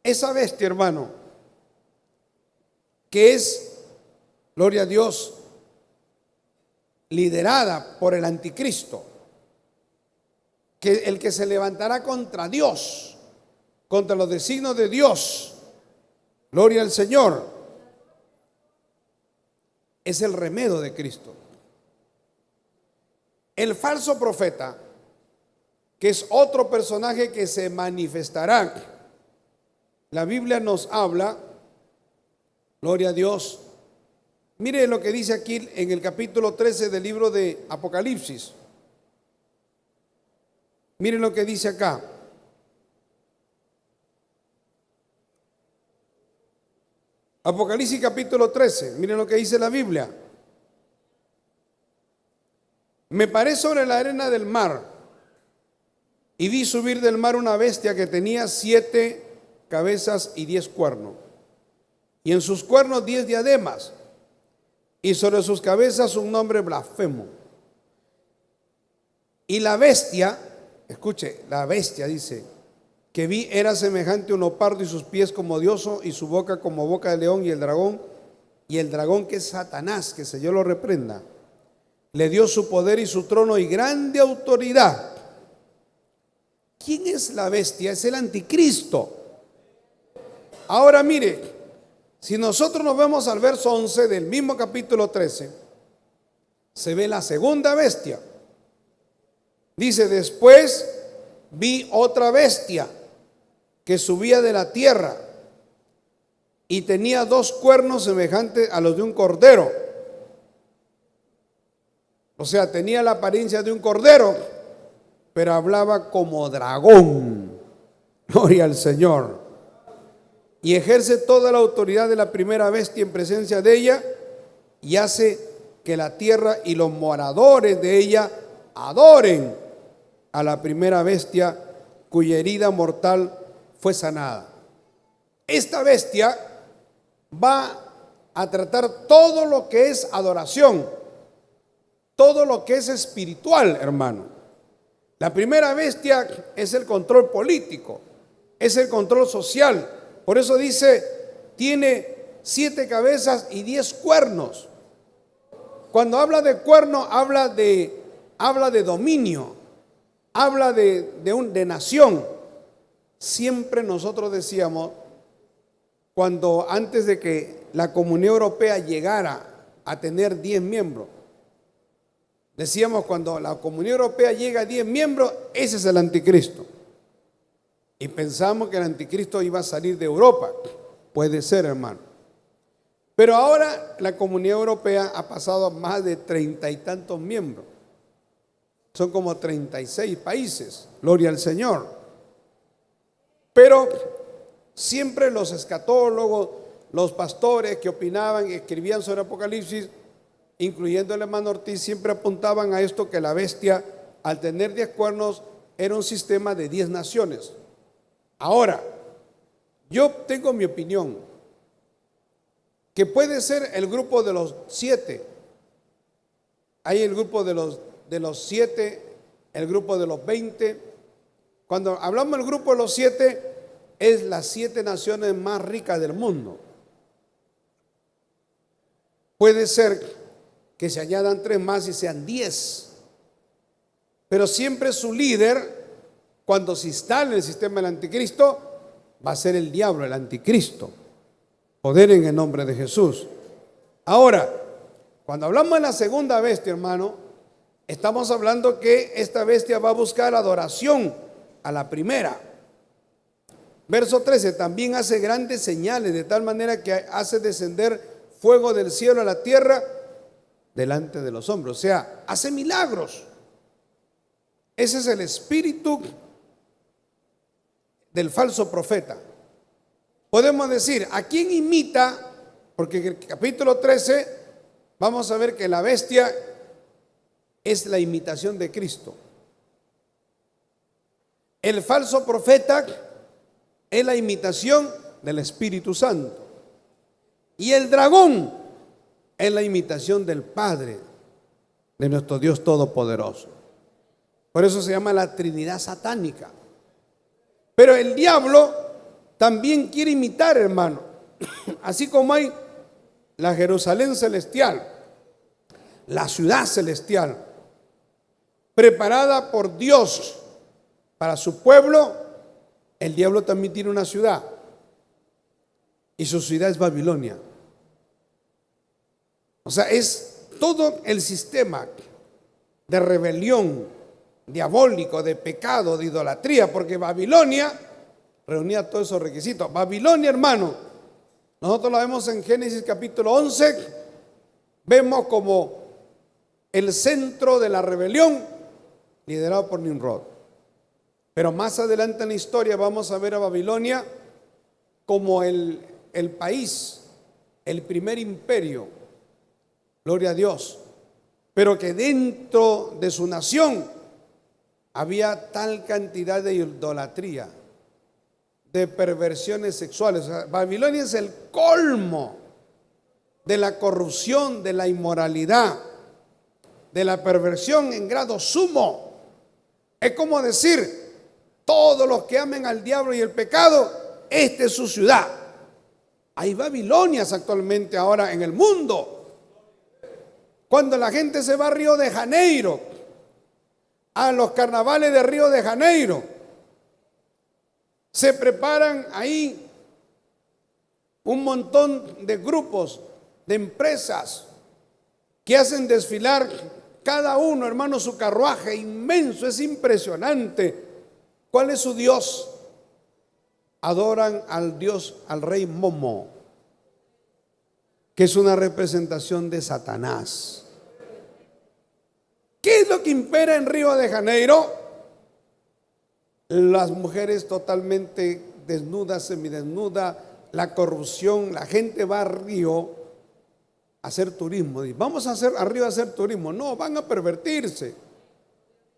esa bestia, hermano, que es, gloria a Dios, liderada por el anticristo, que el que se levantará contra Dios, contra los designios de Dios, gloria al Señor, es el remedio de Cristo. El falso profeta, que es otro personaje que se manifestará, la Biblia nos habla, gloria a Dios. Mire lo que dice aquí en el capítulo 13 del libro de Apocalipsis. Mire lo que dice acá. Apocalipsis capítulo 13, miren lo que dice la Biblia. Me paré sobre la arena del mar y vi subir del mar una bestia que tenía 7 cabezas y 10 cuernos, y en sus cuernos 10 diademas, y sobre sus cabezas un nombre blasfemo. Y la bestia, escuche, la bestia dice, que vi era semejante a un leopardo y sus pies como de oso y su boca como boca de león y el dragón Y el dragón, que es Satanás, que el Señor lo reprenda, le dio su poder y su trono y grande autoridad. ¿Quién es la bestia? Es el anticristo. Ahora mire, si nosotros nos vemos al verso 11 del mismo capítulo 13, se ve la segunda bestia. Dice: después vi otra bestia que subía de la tierra y tenía 2 cuernos semejantes a los de un cordero. O sea, tenía la apariencia de un cordero, pero hablaba como dragón. Gloria al Señor. Y ejerce toda la autoridad de la primera bestia en presencia de ella, y hace que la tierra y los moradores de ella adoren a la primera bestia, cuya herida mortal fue sanada. Esta bestia va a tratar todo lo que es adoración, todo lo que es espiritual, hermano. La primera bestia es el control político, es el control social. Por eso dice, tiene 7 cabezas y 10 cuernos. Cuando habla de cuerno, habla de dominio, habla de nación. Siempre nosotros decíamos, cuando antes de que la Comunidad Europea llegara a tener 10 miembros, decíamos, cuando la Comunidad Europea llega a 10 miembros, ese es el anticristo. Y pensamos que el anticristo iba a salir de Europa. Puede ser, hermano. Pero ahora la Comunidad Europea ha pasado a más de 30 y tantos miembros. Son como 36 países. Gloria al Señor. Pero siempre los escatólogos, los pastores que opinaban y escribían sobre Apocalipsis, incluyendo el hermano Ortiz, siempre apuntaban a esto, que la bestia, al tener 10 cuernos, era un sistema de 10 naciones. Ahora, yo tengo mi opinión, que puede ser el grupo de los 7. Hay el grupo de los 7, el grupo de los 20. Cuando hablamos del grupo de los 7, es las 7 naciones más ricas del mundo. Puede ser que se añadan 3 más y sean 10. Pero siempre su líder, cuando se instale el sistema del anticristo, va a ser el diablo, el anticristo. Poder en el nombre de Jesús. Ahora, cuando hablamos de la segunda bestia, hermano, estamos hablando que esta bestia va a buscar adoración a la primera. Verso 13, también hace grandes señales, de tal manera que hace descender fuego del cielo a la tierra delante de los hombres. O sea, hace milagros. Ese es el espíritu del falso profeta. Podemos decir, ¿a quién imita? Porque en el capítulo 13 vamos a ver que la bestia es la imitación de Cristo. El falso profeta es la imitación del Espíritu Santo. Y el dragón es la imitación del Padre, de nuestro Dios Todopoderoso. Por eso se llama la Trinidad satánica. Pero el diablo también quiere imitar, hermano. Así como hay la Jerusalén celestial, la ciudad celestial, preparada por Dios para su pueblo, el diablo también tiene una ciudad. Y su ciudad es Babilonia. O sea, es todo el sistema de rebelión, diabólico, de pecado, de idolatría, porque Babilonia reunía todos esos requisitos. Babilonia, hermano, nosotros lo vemos en Génesis capítulo 11, vemos como el centro de la rebelión liderado por Nimrod. Pero más adelante en la historia vamos a ver a Babilonia como el país, el primer imperio, gloria a Dios, pero que dentro de su nación había tal cantidad de idolatría, de perversiones sexuales. O sea, Babilonia es el colmo de la corrupción, de la inmoralidad, de la perversión en grado sumo. Es como decir, todos los que amen al diablo y el pecado, esta es su ciudad. Hay Babilonias actualmente ahora en el mundo. Cuando la gente se va a Río de Janeiro, a los carnavales de Río de Janeiro, se preparan ahí un montón de grupos, de empresas que hacen desfilar cada uno, hermano, su carruaje inmenso, es impresionante. ¿Cuál es su Dios? Adoran al Dios, al rey Momo, que es una representación de Satanás. ¿Qué es lo que impera en Río de Janeiro? Las mujeres totalmente desnudas, semidesnudas, la corrupción. La gente va a Río a hacer turismo. Dice, vamos a Río a hacer turismo. No, van a pervertirse,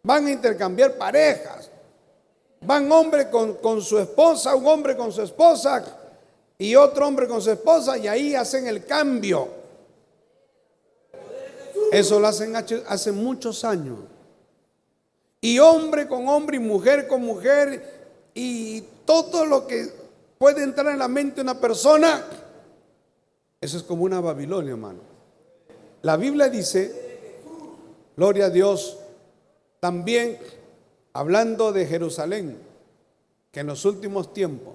van a intercambiar parejas. Van hombre con su esposa, un hombre con su esposa y otro hombre con su esposa, y ahí hacen el cambio. Eso lo hacen hace muchos años. Y hombre con hombre y mujer con mujer, y todo lo que puede entrar en la mente de una persona, eso es como una Babilonia, hermano. La Biblia dice, gloria a Dios, también hablando de Jerusalén, que en los últimos tiempos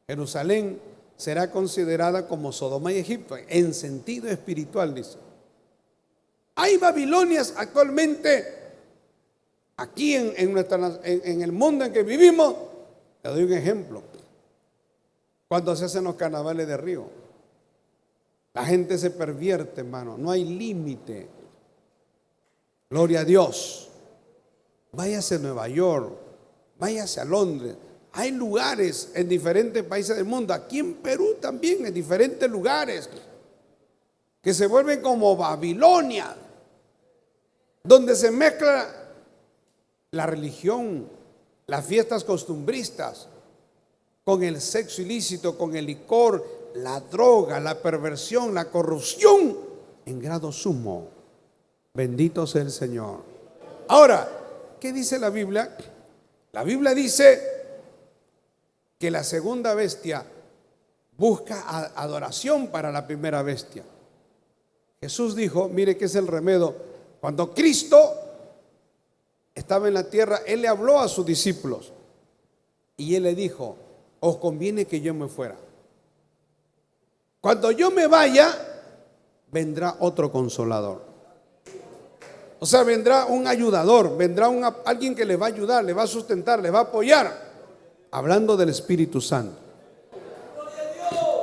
Jerusalén será considerada como Sodoma y Egipto, en sentido espiritual, dice. Hay Babilonias actualmente aquí en el mundo en que vivimos. Te doy un ejemplo. Cuando se hacen los carnavales de Río, la gente se pervierte, hermano, no hay límite. Gloria a Dios. Váyase a Nueva York, váyase a Londres. Hay lugares en diferentes países del mundo, aquí en Perú también, en diferentes lugares, que se vuelven como Babilonia, donde se mezcla la religión, las fiestas costumbristas, con el sexo ilícito, con el licor, la droga, la perversión, la corrupción, en grado sumo. Bendito sea el Señor. Ahora, ¿qué dice la Biblia? La Biblia dice que la segunda bestia busca adoración para la primera bestia. Jesús dijo, mire que es el remedio. Cuando Cristo estaba en la tierra, Él le habló a sus discípulos y Él le dijo, os conviene que yo me fuera. Cuando yo me vaya, vendrá otro consolador. O sea, vendrá un ayudador, vendrá alguien que le va a ayudar, le va a sustentar, le va a apoyar. Hablando del Espíritu Santo.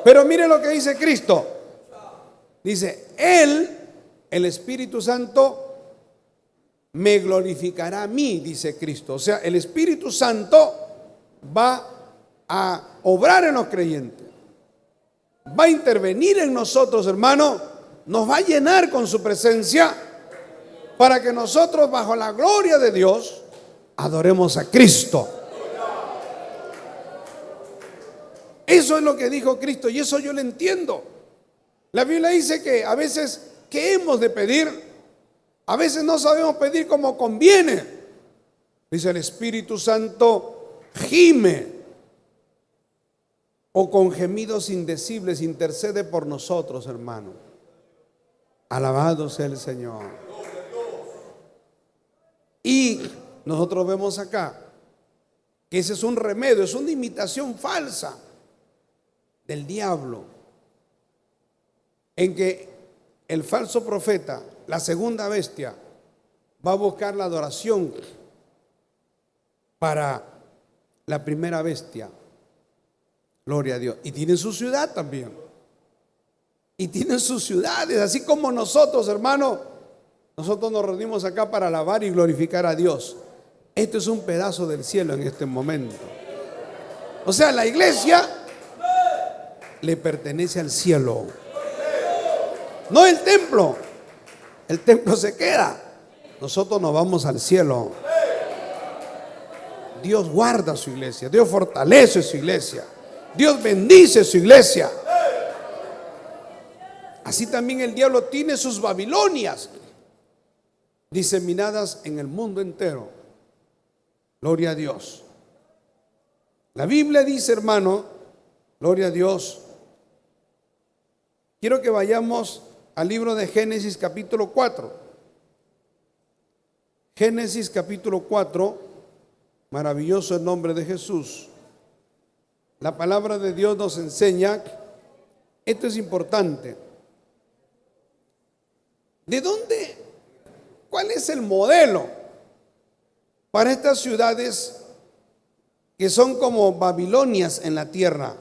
Pero mire lo que dice Cristo. Dice, Él, el Espíritu Santo, me glorificará a mí, dice Cristo. O sea, el Espíritu Santo va a obrar en los creyentes. Va a intervenir en nosotros, hermano. Nos va a llenar con su presencia, para que nosotros, bajo la gloria de Dios, adoremos a Cristo. Eso es lo que dijo Cristo, y eso yo lo entiendo. La Biblia dice que a veces, ¿qué hemos de pedir? A veces no sabemos pedir como conviene. Dice el Espíritu Santo, gime, o con gemidos indecibles intercede por nosotros, hermano. Alabado sea el Señor. Y nosotros vemos acá que ese es un remedio, es una imitación falsa del diablo, en que el falso profeta, la segunda bestia, va a buscar la adoración para la primera bestia. Gloria a Dios. Y tienen su ciudad también. Y tienen sus ciudades, así como nosotros, hermano. Nosotros nos reunimos acá para alabar y glorificar a Dios. Esto es un pedazo del cielo en este momento. O sea, la iglesia le pertenece al cielo, no el templo. El templo se queda, nosotros nos vamos al cielo. Dios guarda su iglesia, Dios fortalece su iglesia, Dios bendice su iglesia. Así también el diablo tiene sus Babilonias diseminadas en el mundo entero. Gloria a Dios. La Biblia dice, hermano, gloria a Dios, Quiero que vayamos al libro de Génesis capítulo 4. Génesis capítulo 4, maravilloso el nombre de Jesús. La palabra de Dios nos enseña, esto es importante. ¿De dónde? ¿Cuál es el modelo para estas ciudades que son como Babilonias en la tierra,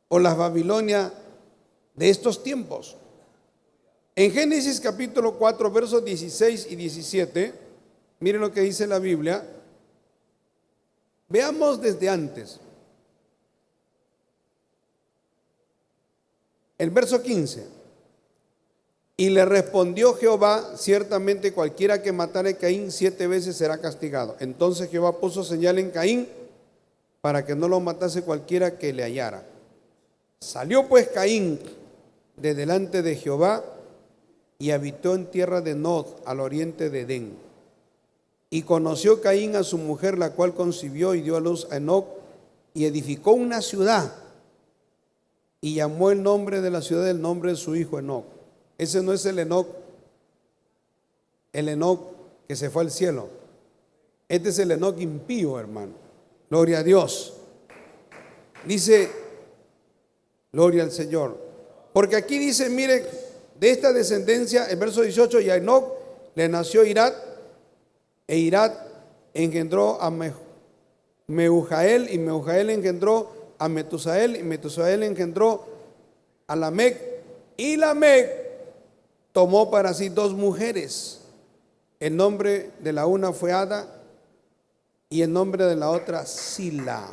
o las Babilonias de estos tiempos? En Génesis capítulo 4, versos 16 y 17, miren lo que dice la Biblia. Veamos desde antes. El verso 15. Y le respondió Jehová: ciertamente cualquiera que matare a Caín 7 veces será castigado. Entonces Jehová puso señal en Caín para que no lo matase cualquiera que le hallara. Salió pues Caín de delante de Jehová y habitó en tierra de Nod, al oriente de Edén. Y conoció Caín a su mujer, la cual concibió y dio a luz a Enoc, y edificó una ciudad, y llamó el nombre de la ciudad el nombre de su hijo Enoc. Ese no es el Enoc que se fue al cielo. Este es el Enoc impío, hermano. Gloria a Dios. Dice, gloria al Señor. Porque aquí dice, mire, de esta descendencia, el verso 18, y a Enoc le nació Irad, e Irad engendró a Mehujael, y Mehujael engendró a Metusael, y Metusael engendró a Lamec, y Lamec tomó para sí 2 mujeres. El nombre de la una fue Ada y el nombre de la otra Sila.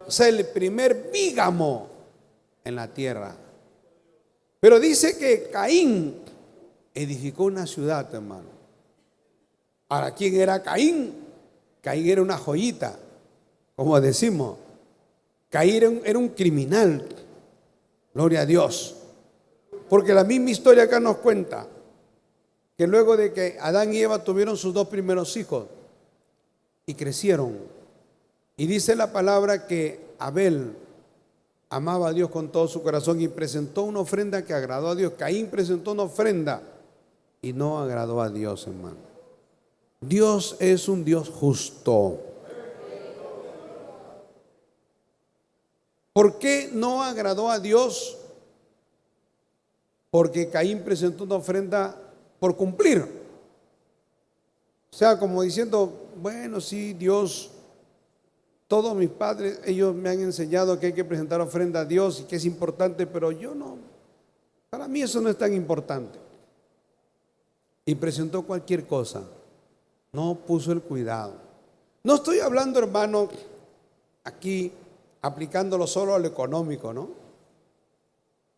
O sea, el primer bígamo en la tierra. Pero dice que Caín edificó una ciudad, hermano. Ahora, ¿quién era Caín? Caín era una joyita, como decimos. Caín era un criminal. Gloria a Dios. Porque la misma historia acá nos cuenta que luego de que Adán y Eva tuvieron sus 2 primeros hijos y crecieron, y dice la palabra que Abel amaba a Dios con todo su corazón y presentó una ofrenda que agradó a Dios. Caín presentó una ofrenda y no agradó a Dios, hermano. Dios es un Dios justo. ¿Por qué no agradó a Dios? Porque Caín presentó una ofrenda por cumplir. O sea, como diciendo, bueno, sí, Dios, todos mis padres, ellos me han enseñado que hay que presentar ofrenda a Dios y que es importante, pero yo no. Para mí eso no es tan importante. Y presentó cualquier cosa. No puso el cuidado. No estoy hablando, hermano, aquí aplicándolo solo a lo económico, ¿no?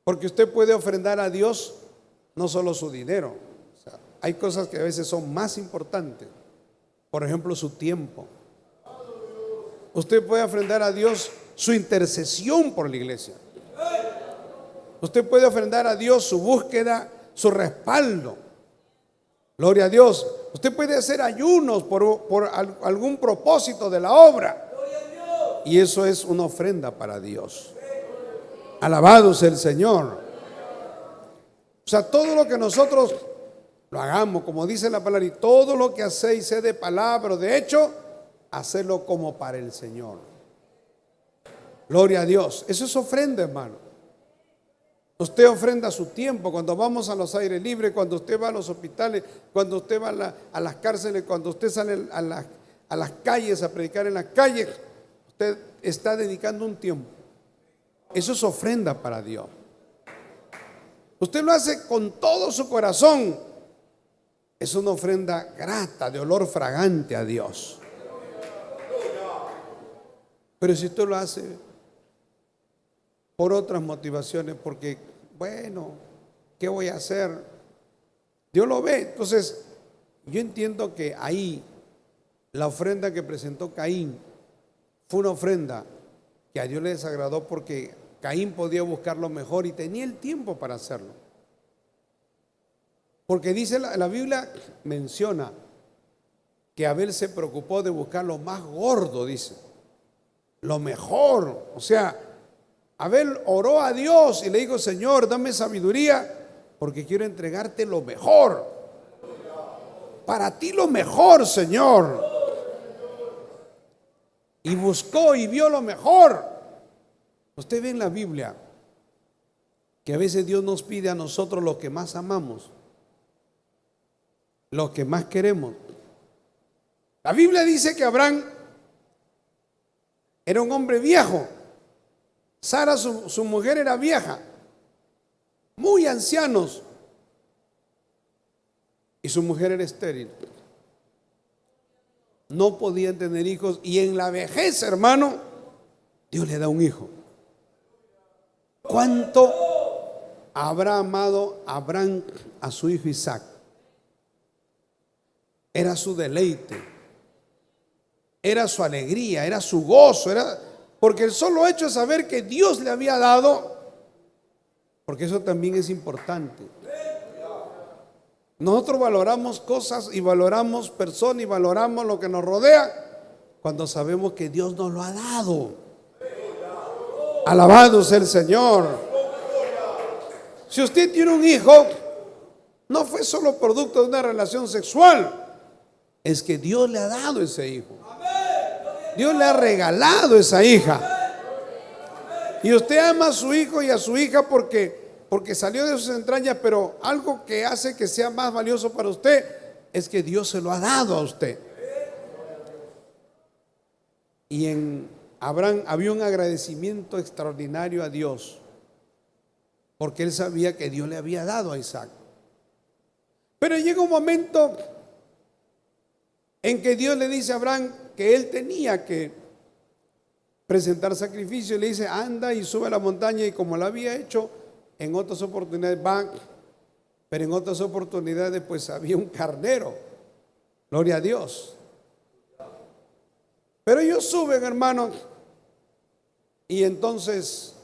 Porque usted puede ofrendar a Dios no solo su dinero. O sea, hay cosas que a veces son más importantes. Por ejemplo, su tiempo. Usted puede ofrendar a Dios su intercesión por la iglesia. Usted puede ofrendar a Dios su búsqueda, su respaldo. Gloria a Dios. Usted puede hacer ayunos por algún propósito de la obra. Y eso es una ofrenda para Dios. Alabado sea el Señor. O sea, todo lo que nosotros lo hagamos, como dice la palabra, y todo lo que hacéis, sea de palabra o de hecho, hacerlo como para el Señor. Gloria a Dios. Eso es ofrenda, hermano. Usted ofrenda su tiempo cuando vamos a los aires libres, cuando usted va a los hospitales, cuando usted va a las cárceles, cuando usted sale a las calles a predicar en las calles. Usted está dedicando un tiempo. Eso es ofrenda para Dios. Usted lo hace con todo su corazón. Es una ofrenda grata, de olor fragante a Dios. Pero si usted lo hace por otras motivaciones, porque, bueno, ¿qué voy a hacer? Dios lo ve. Entonces, yo entiendo que ahí la ofrenda que presentó Caín fue una ofrenda que a Dios le desagradó, porque Caín podía buscar lo mejor y tenía el tiempo para hacerlo. Porque dice la Biblia, menciona que Abel se preocupó de buscar lo más gordo, dice, lo mejor. O sea, Abel oró a Dios y le dijo: Señor, dame sabiduría porque quiero entregarte lo mejor. Para ti lo mejor, Señor. Y buscó y vio lo mejor. Usted ve en la Biblia que a veces Dios nos pide a nosotros lo que más amamos, lo que más queremos. La Biblia dice que Abraham era un hombre viejo. Sara, su mujer, era vieja, muy ancianos, y su mujer era estéril. No podían tener hijos, y en la vejez, hermano, Dios le da un hijo. ¿Cuánto habrá amado Abraham a su hijo Isaac? Era su deleite, era su alegría, era su gozo, porque el solo hecho de saber que Dios le había dado, porque eso también es importante. Nosotros valoramos cosas y valoramos personas y valoramos lo que nos rodea cuando sabemos que Dios nos lo ha dado. Alabado sea el Señor. Si usted tiene un hijo, no fue solo producto de una relación sexual, es que Dios le ha dado ese hijo. Dios le ha regalado esa hija. Y usted ama a su hijo y a su hija porque salió de sus entrañas, pero algo que hace que sea más valioso para usted es que Dios se lo ha dado a usted. Y en Abraham había un agradecimiento extraordinario a Dios, porque él sabía que Dios le había dado a Isaac. Pero llega un momento en que Dios le dice a Abraham que él tenía que presentar sacrificio, y le dice: anda y sube a la montaña. Y como lo había hecho en otras oportunidades, va, pero en otras oportunidades pues había un carnero, gloria a Dios. Pero ellos suben, hermanos, y entonces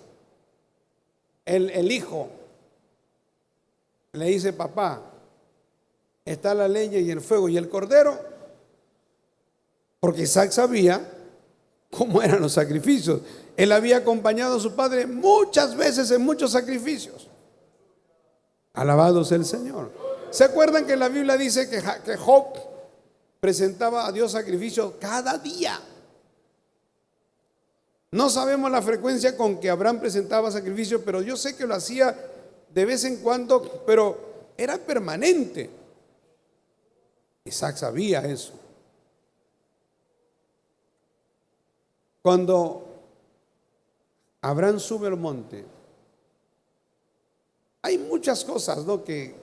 el hijo le dice: papá, está la leña y el fuego y el cordero. Porque Isaac sabía cómo eran los sacrificios. Él había acompañado a su padre muchas veces en muchos sacrificios. Alabado sea el Señor. ¿Se acuerdan que la Biblia dice que Job presentaba a Dios sacrificios cada día? No sabemos la frecuencia con que Abraham presentaba sacrificios, pero yo sé que lo hacía de vez en cuando, pero era permanente. Isaac sabía eso. Cuando Abraham sube al monte, hay muchas cosas, ¿no?, que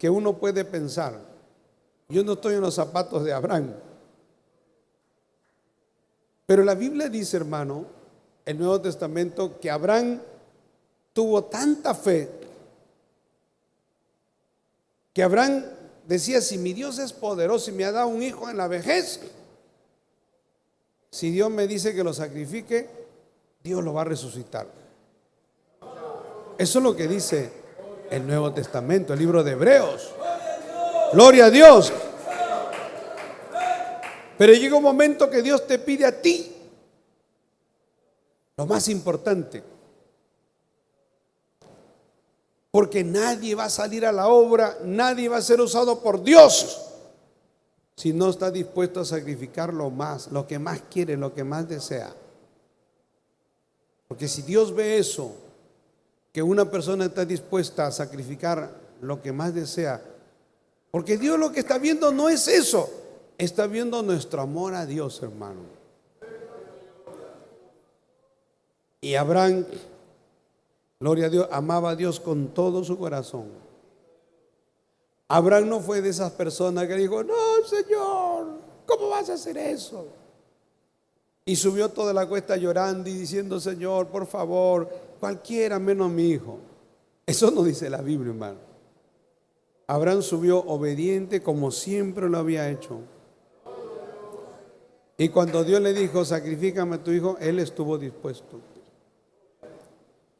uno puede pensar. Yo no estoy en los zapatos de Abraham, pero la Biblia dice, hermano, el Nuevo Testamento, que Abraham tuvo tanta fe que Abraham decía: si mi Dios es poderoso y me ha dado un hijo en la vejez, si Dios me dice que lo sacrifique, Dios lo va a resucitar. Eso es lo que dice el Nuevo Testamento, el libro de Hebreos. Gloria a Dios. Pero llega un momento que Dios te pide a ti lo más importante, porque nadie va a salir a la obra, nadie va a ser usado por Dios si no está dispuesto a sacrificar lo que más quiere, lo que más desea. Porque si Dios ve eso, que una persona está dispuesta a sacrificar lo que más desea, porque Dios lo que está viendo no es eso, está viendo nuestro amor a Dios, hermano. Y Abraham, gloria a Dios, amaba a Dios con todo su corazón. Abraham no fue de esas personas que dijo: no, Señor, ¿cómo vas a hacer eso? Y subió toda la cuesta llorando y diciendo: Señor, por favor, cualquiera menos mi hijo. Eso no dice la Biblia, hermano. Abraham subió obediente como siempre lo había hecho. Y cuando Dios le dijo: sacrifícame a tu hijo, él estuvo dispuesto.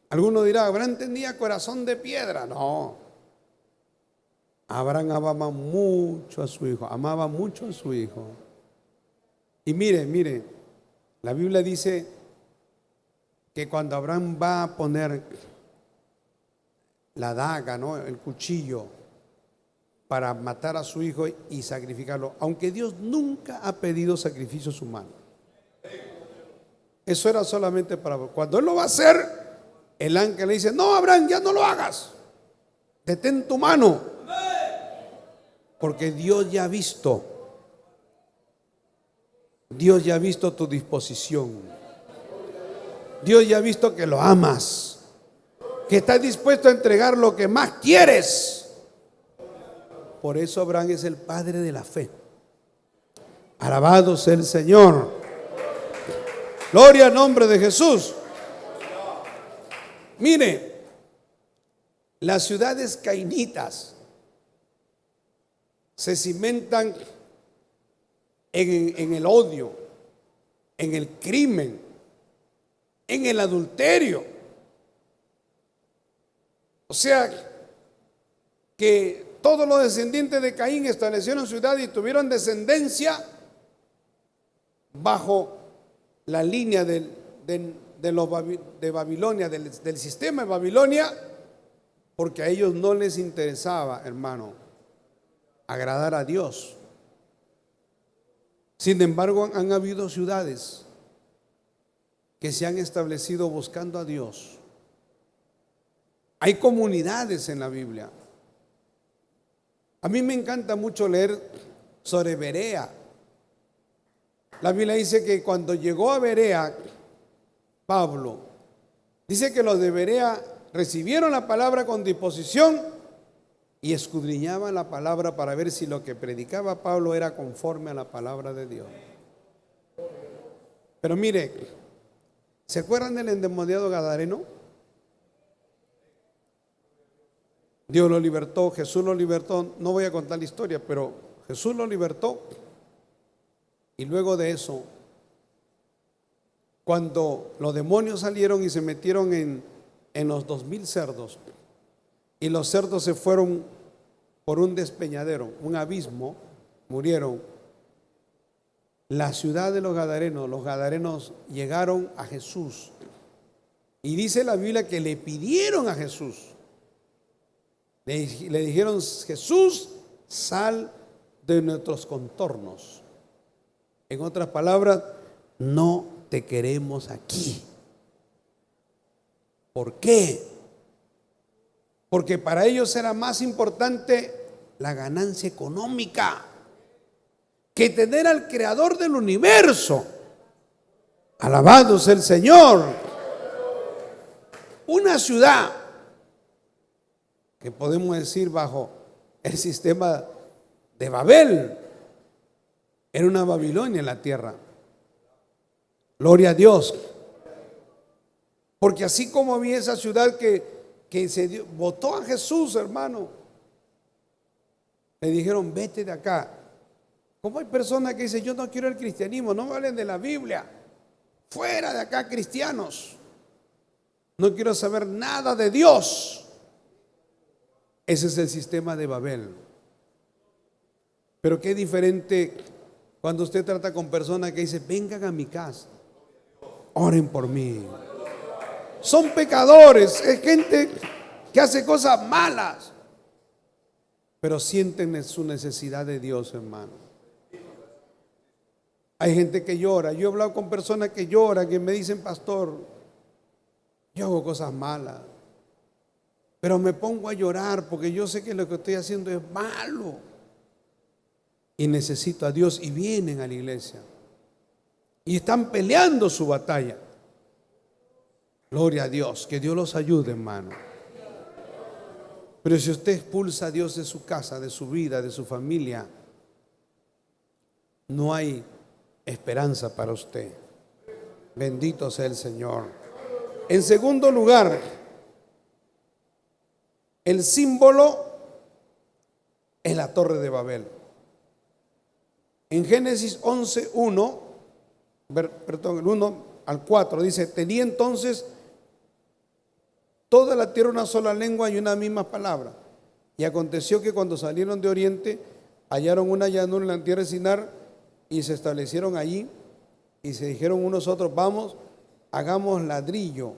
Alguno dirá: Abraham tenía corazón de piedra. No. Abraham amaba mucho a su hijo, amaba mucho a su hijo. Y mire, la Biblia dice que cuando Abraham va a poner la daga, ¿no?, el cuchillo para matar a su hijo y sacrificarlo, aunque Dios nunca ha pedido sacrificios humanos. Eso era solamente para cuando él lo va a hacer, el ángel le dice: no, Abraham, ya no lo hagas, detén tu mano, porque Dios ya ha visto tu disposición. Dios ya ha visto que lo amas, que estás dispuesto a entregar lo que más quieres. Por eso Abraham es el padre de la fe. Alabado sea el Señor. Gloria al nombre de Jesús. Mire, las ciudades cainitas se cimentan en el odio, en el crimen, en el adulterio. O sea, que todos los descendientes de Caín establecieron ciudad y tuvieron descendencia bajo la línea de Babilonia, del sistema de Babilonia, porque a ellos no les interesaba, hermano, agradar a Dios. Sin embargo, han habido ciudades que se han establecido buscando a Dios. Hay comunidades en la Biblia. A mí me encanta mucho leer sobre Berea. La Biblia dice que cuando llegó a Berea, Pablo, dice que los de Berea recibieron la palabra con disposición y escudriñaban la palabra para ver si lo que predicaba Pablo era conforme a la palabra de Dios. Pero mire, ¿se acuerdan del endemoniado gadareno? Dios lo libertó, Jesús lo libertó. No voy a contar la historia, pero Jesús lo libertó. Y luego de eso, cuando los demonios salieron y se metieron en los 2000 cerdos, y los cerdos se fueron por un despeñadero, un abismo, murieron. La ciudad de los gadarenos llegaron a Jesús. Y dice la Biblia que le pidieron a Jesús. Le dijeron: Jesús, sal de nuestros contornos. En otras palabras, no te queremos aquí. ¿Por qué? Porque para ellos era más importante la ganancia económica que tener al creador del universo. Alabado sea el Señor. Una ciudad que podemos decir bajo el sistema de Babel era una Babilonia en la tierra. Gloria a Dios. Porque así como había esa ciudad que votó a Jesús, hermano, le dijeron: vete de acá. Como hay personas que dicen: yo no quiero el cristianismo, no me hablen de la Biblia, fuera de acá cristianos, no quiero saber nada de Dios. Ese es el sistema de Babel. Pero qué diferente cuando usted trata con personas que dicen: vengan a mi casa, oren por mí. Son pecadores, es gente que hace cosas malas, pero sienten su necesidad de Dios, hermano. Hay gente que llora. Yo he hablado con personas que lloran, que me dicen: pastor, yo hago cosas malas, pero me pongo a llorar porque yo sé que lo que estoy haciendo es malo y necesito a Dios. Y vienen a la iglesia y están peleando su batalla. Gloria a Dios, que Dios los ayude, hermano. Pero si usted expulsa a Dios de su casa, de su vida, de su familia, no hay esperanza para usted. Bendito sea el Señor. En segundo lugar, el símbolo es la Torre de Babel. En Génesis 11:1, perdón, el 1 al 4 dice: tenía entonces toda la tierra una sola lengua y una misma palabra. Y aconteció que cuando salieron de oriente, hallaron una llanura en la tierra de Sinar y se establecieron allí. Y se dijeron unos a otros: vamos hagamos ladrillo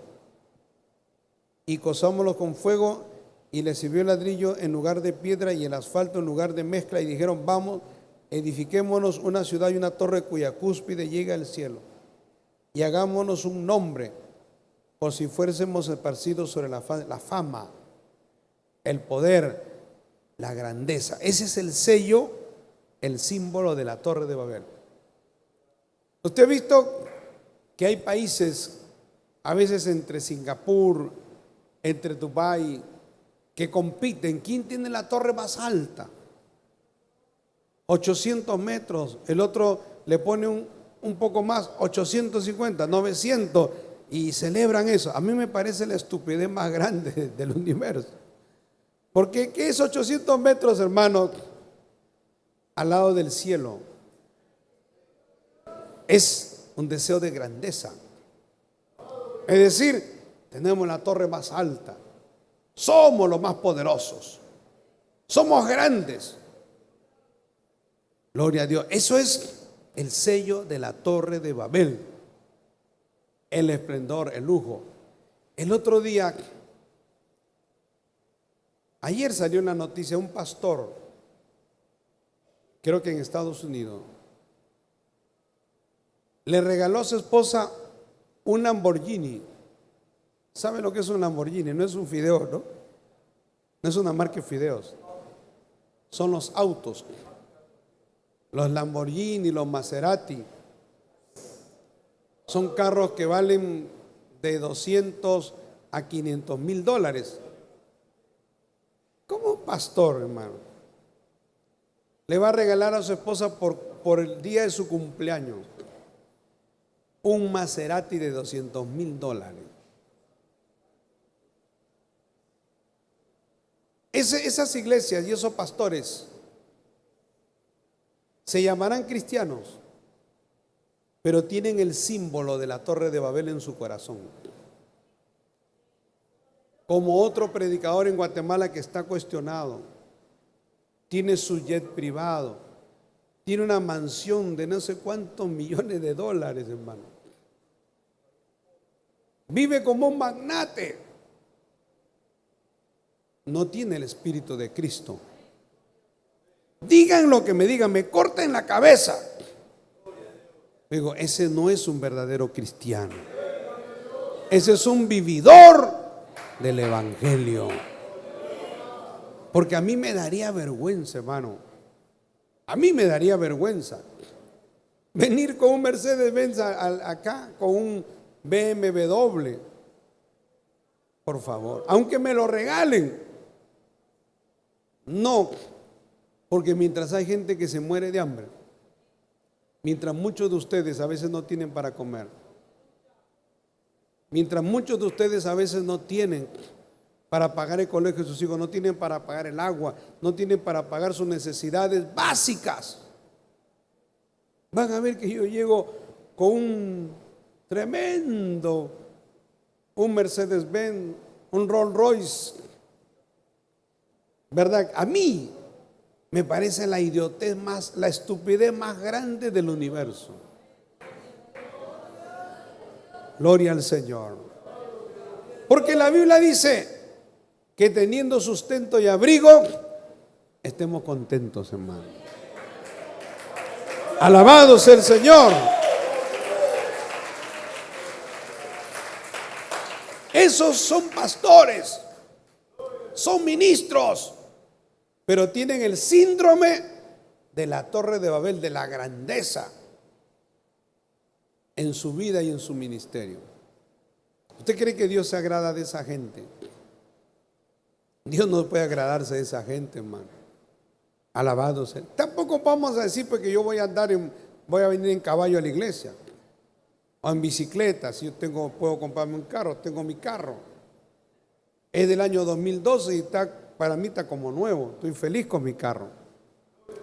y cozámoslo con fuego. Y les sirvió el ladrillo en lugar de piedra y el asfalto en lugar de mezcla. Y dijeron, vamos, edifiquémonos una ciudad y una torre cuya cúspide llega al cielo. Y hagámonos un nombre, por si fuésemos esparcidos sobre la fama, el poder, la grandeza. Ese es el sello, el símbolo de la Torre de Babel. Usted ha visto que hay países, a veces entre Singapur, entre Dubái, que compiten. ¿Quién tiene la torre más alta? 800 metros. El otro le pone un poco más, 850, 900. Y celebran eso. A mí me parece la estupidez más grande del universo. Porque ¿qué es 800 metros, hermanos? Al lado del cielo. Es un deseo de grandeza. Es decir, tenemos la torre más alta. Somos los más poderosos. Somos grandes. Gloria a Dios. Eso es el sello de la Torre de Babel. El esplendor, el lujo. El otro día, ayer salió una noticia, un pastor, creo que en Estados Unidos, le regaló a su esposa un Lamborghini. ¿Sabe lo que es un Lamborghini? No es un fideo, ¿no? No es una marca de fideos. Son los autos. Los Lamborghini, los Maserati. Son carros que valen de 200 a 500 mil dólares. ¿Cómo un pastor, hermano, le va a regalar a su esposa por el día de su cumpleaños un Maserati de 200 mil dólares? Esas iglesias y esos pastores se llamarán cristianos, pero tienen el símbolo de la Torre de Babel en su corazón. Como otro predicador en Guatemala que está cuestionado, tiene su jet privado, tiene una mansión de no sé cuántos millones de dólares, hermano. Vive como un magnate. No tiene el Espíritu de Cristo. Digan lo que me digan, me corten la cabeza. Digo, ese no es un verdadero cristiano. Ese es un vividor del Evangelio. Porque a mí me daría vergüenza, hermano. A mí me daría vergüenza venir con un Mercedes-Benz acá, con un BMW. Por favor, aunque me lo regalen. No, porque mientras hay gente que se muere de hambre, mientras muchos de ustedes a veces no tienen para comer, mientras muchos de ustedes a veces no tienen para pagar el colegio de sus hijos, no tienen para pagar el agua, no tienen para pagar sus necesidades básicas, van a ver que yo llego con un tremendo, un Mercedes-Benz, un Rolls Royce, ¿verdad? A mí me parece la idiotez más, la estupidez más grande del universo. Gloria al Señor. Porque la Biblia dice que teniendo sustento y abrigo, estemos contentos, hermano. Alabado sea el Señor. Esos son pastores, son ministros, pero tienen el síndrome de la Torre de Babel, de la grandeza en su vida y en su ministerio. ¿Usted cree que Dios se agrada de esa gente? Dios no puede agradarse de esa gente, hermano. Alabado sea. Tampoco vamos a decir porque yo voy a venir en caballo a la iglesia o en bicicleta. Si yo puedo comprarme un carro, tengo mi carro. Es del año 2012 y para mí está como nuevo. Estoy feliz con mi carro.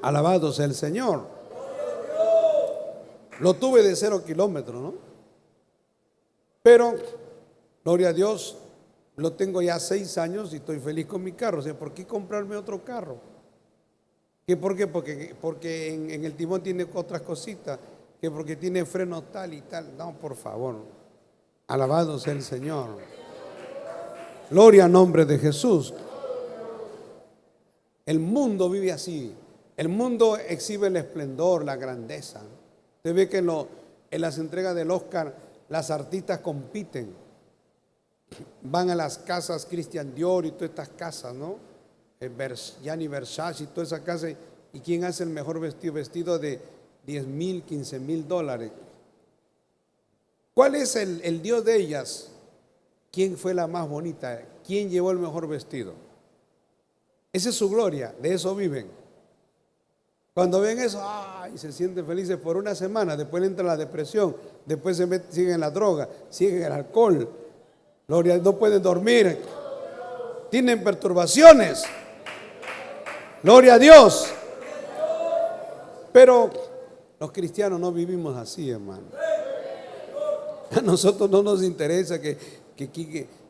Alabado sea el Señor. Lo tuve de 0 kilómetros, ¿no? Pero, gloria a Dios, lo tengo ya 6 años y estoy feliz con mi carro. O sea, ¿por qué comprarme otro carro? ¿Por qué? Porque en el timón tiene otras cositas. Que porque tiene freno tal y tal. No, por favor. Alabado sea el Señor. Gloria al nombre de Jesús. El mundo vive así. El mundo exhibe el esplendor, la grandeza. Usted ve que en las entregas del Oscar las artistas compiten. Van a las casas Christian Dior y todas estas casas, ¿no? Gianni Versace y todas esas casas. ¿Y quién hace el mejor vestido? Vestido de 10,000, 15,000 dólares. ¿Cuál es el Dios de ellas? ¿Quién fue la más bonita? ¿Quién llevó el mejor vestido? Esa es su gloria, de eso viven. Cuando ven eso, ¡ay!, se sienten felices por una semana, después le entra la depresión, después siguen en la droga, siguen el alcohol, gloria, no pueden dormir, tienen perturbaciones, gloria a Dios. Pero los cristianos no vivimos así, hermano. A nosotros no nos interesa que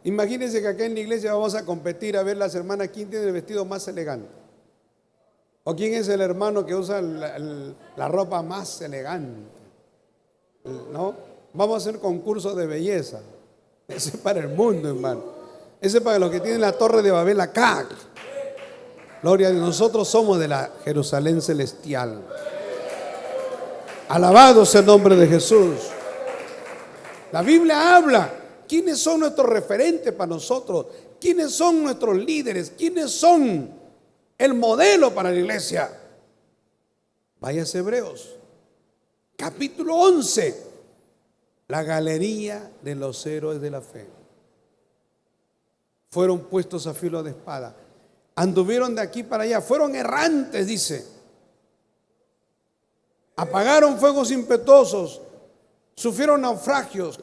imagínense que acá en la iglesia vamos a competir a ver las hermanas quién tiene el vestido más elegante. O quién es el hermano que usa la ropa más elegante. ¿No? Vamos a hacer concurso de belleza. Ese es para el mundo, hermano. Ese es para los que tienen la torre de Babel acá. Gloria a Dios. Nosotros somos de la Jerusalén celestial. Alabado sea el nombre de Jesús. La Biblia habla. ¿Quiénes son nuestros referentes para nosotros? ¿Quiénes son nuestros líderes? ¿Quiénes son el modelo para la iglesia? Váyase a Hebreos, capítulo 11, la galería de los héroes de la fe. Fueron puestos a filo de espada, anduvieron de aquí para allá, fueron errantes, dice. Apagaron fuegos impetuosos, sufrieron naufragios,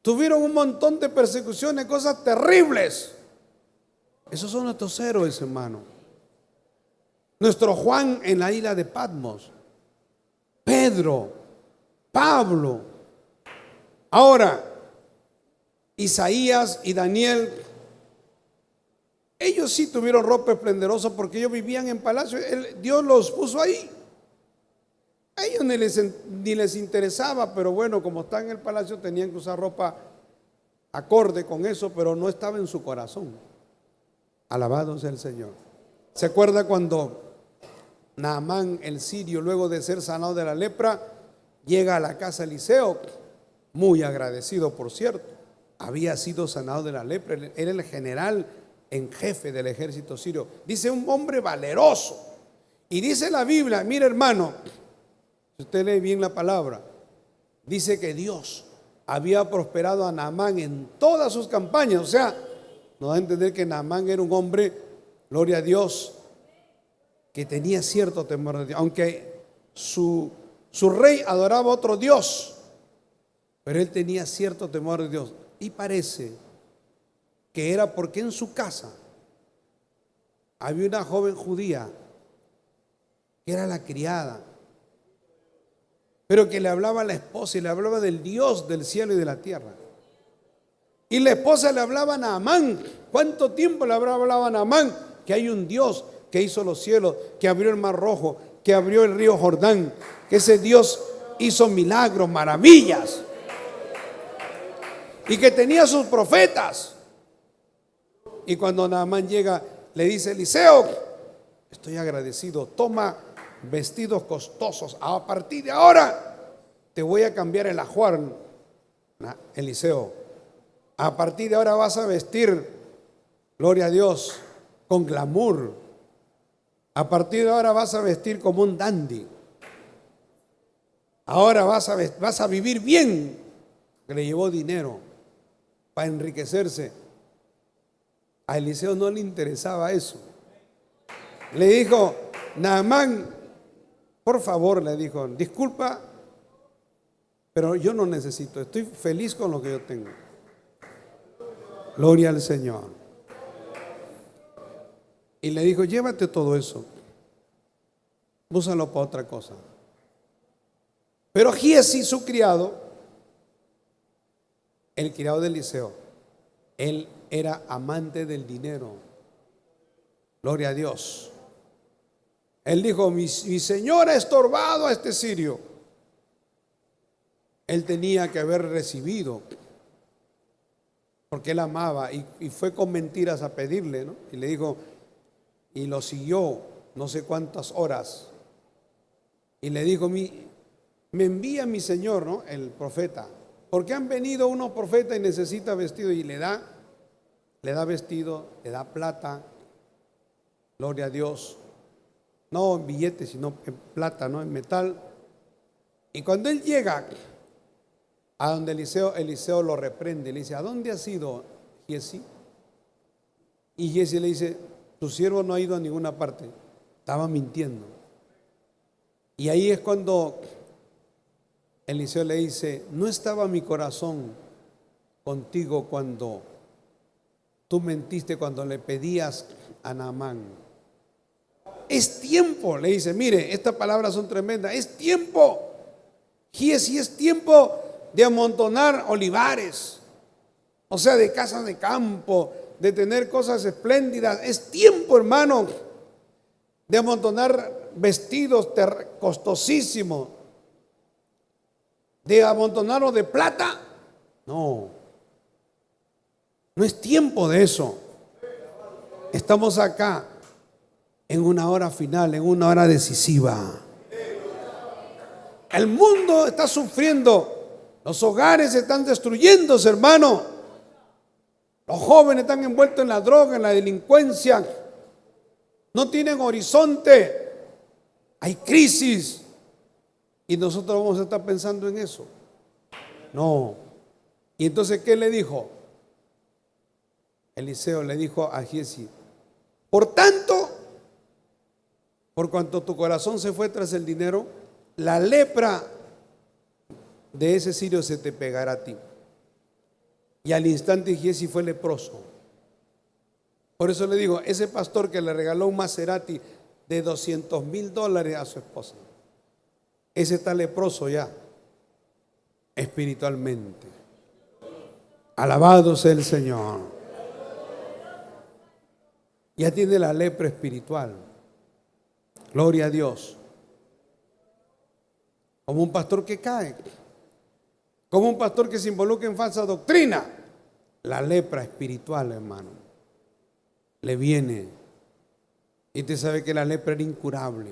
tuvieron un montón de persecuciones, cosas terribles. Esos son nuestros héroes, hermano. Nuestro Juan en la isla de Patmos, Pedro, Pablo. Ahora, Isaías y Daniel, ellos sí tuvieron ropa esplendorosa porque ellos vivían en palacio. Dios los puso ahí. A ellos ni les interesaba, pero bueno, como están en el palacio tenían que usar ropa acorde con eso, pero no estaba en su corazón. Alabado sea el Señor. ¿Se acuerda cuando Naamán el sirio, luego de ser sanado de la lepra, llega a la casa de Eliseo? Muy agradecido, por cierto. Había sido sanado de la lepra. Era el general en jefe del ejército sirio. Dice, un hombre valeroso. Y dice la Biblia, mire hermano, si usted lee bien la palabra, dice que Dios había prosperado a Naamán en todas sus campañas. O sea, nos da a entender que Naamán era un hombre, gloria a Dios, que tenía cierto temor de Dios, aunque su rey adoraba a otro Dios, pero él tenía cierto temor de Dios. Y parece que era porque en su casa había una joven judía que era la criada, pero que le hablaba a la esposa y le hablaba del Dios del cielo y de la tierra. Y la esposa le hablaba a Naamán. ¿Cuánto tiempo le hablaba a Naamán? Que hay un Dios que hizo los cielos, que abrió el mar rojo, que abrió el río Jordán, que ese Dios hizo milagros, maravillas, y que tenía sus profetas. Y cuando Naamán llega, le dice Eliseo, estoy agradecido, toma vestidos costosos, a partir de ahora te voy a cambiar el ajuar, Eliseo. A partir de ahora vas a vestir, gloria a Dios, con glamour. A partir de ahora vas a vestir como un dandy. Ahora vas a vivir bien. Que le llevó dinero para enriquecerse. A Eliseo no le interesaba eso. Le dijo, Naamán, por favor, le dijo, disculpa, pero yo no necesito, estoy feliz con lo que yo tengo. Gloria al Señor. Y le dijo, llévate todo eso, úsalo para otra cosa. Pero Giezi, su criado, el criado de Eliseo, él era amante del dinero. Gloria a Dios. Él dijo, mi señor ha estorbado a este sirio. Él tenía que haber recibido porque él amaba y fue con mentiras a pedirle, ¿no? Y le dijo, y lo siguió no sé cuántas horas. Y le dijo, me envía mi señor, ¿no? El profeta, porque han venido unos profetas y necesita vestido, y le da vestido, le da plata, gloria a Dios, no en billetes, sino en plata, no en metal. Y cuando él llega a donde Eliseo lo reprende, le dice, ¿a dónde has ido, Giesi? Y Giesi le dice, tu siervo no ha ido a ninguna parte, estaba mintiendo. Y ahí es cuando Eliseo le dice, ¿no estaba mi corazón contigo cuando tú mentiste, cuando le pedías a Naamán? Es tiempo, le dice, mire, estas palabras son tremendas, es tiempo, Giesi, es tiempo de amontonar olivares, o sea, de casas de campo, de tener cosas espléndidas. Es tiempo, hermano, de amontonar vestidos costosísimos, de amontonarlos de plata. No es tiempo de eso. Estamos acá en una hora final, en una hora decisiva. El mundo está sufriendo, los hogares están destruyéndose, hermano. Los jóvenes están envueltos en la droga, en la delincuencia, no tienen horizonte, hay crisis, y nosotros vamos a estar pensando en eso. No. Y entonces, ¿qué le dijo? Eliseo le dijo a Giesi, por tanto, por cuanto tu corazón se fue tras el dinero, la lepra de ese sirio se te pegará a ti. Y al instante Giesi fue leproso. Por eso le digo, ese pastor que le regaló un Maserati de $200,000 a su esposa, ese está leproso ya, espiritualmente. Alabado sea el Señor. Ya tiene la lepra espiritual. Gloria a Dios. Como un pastor que cae, como un pastor que se involucra en falsa doctrina, la lepra espiritual, hermano, le viene. Y usted sabe que la lepra era incurable.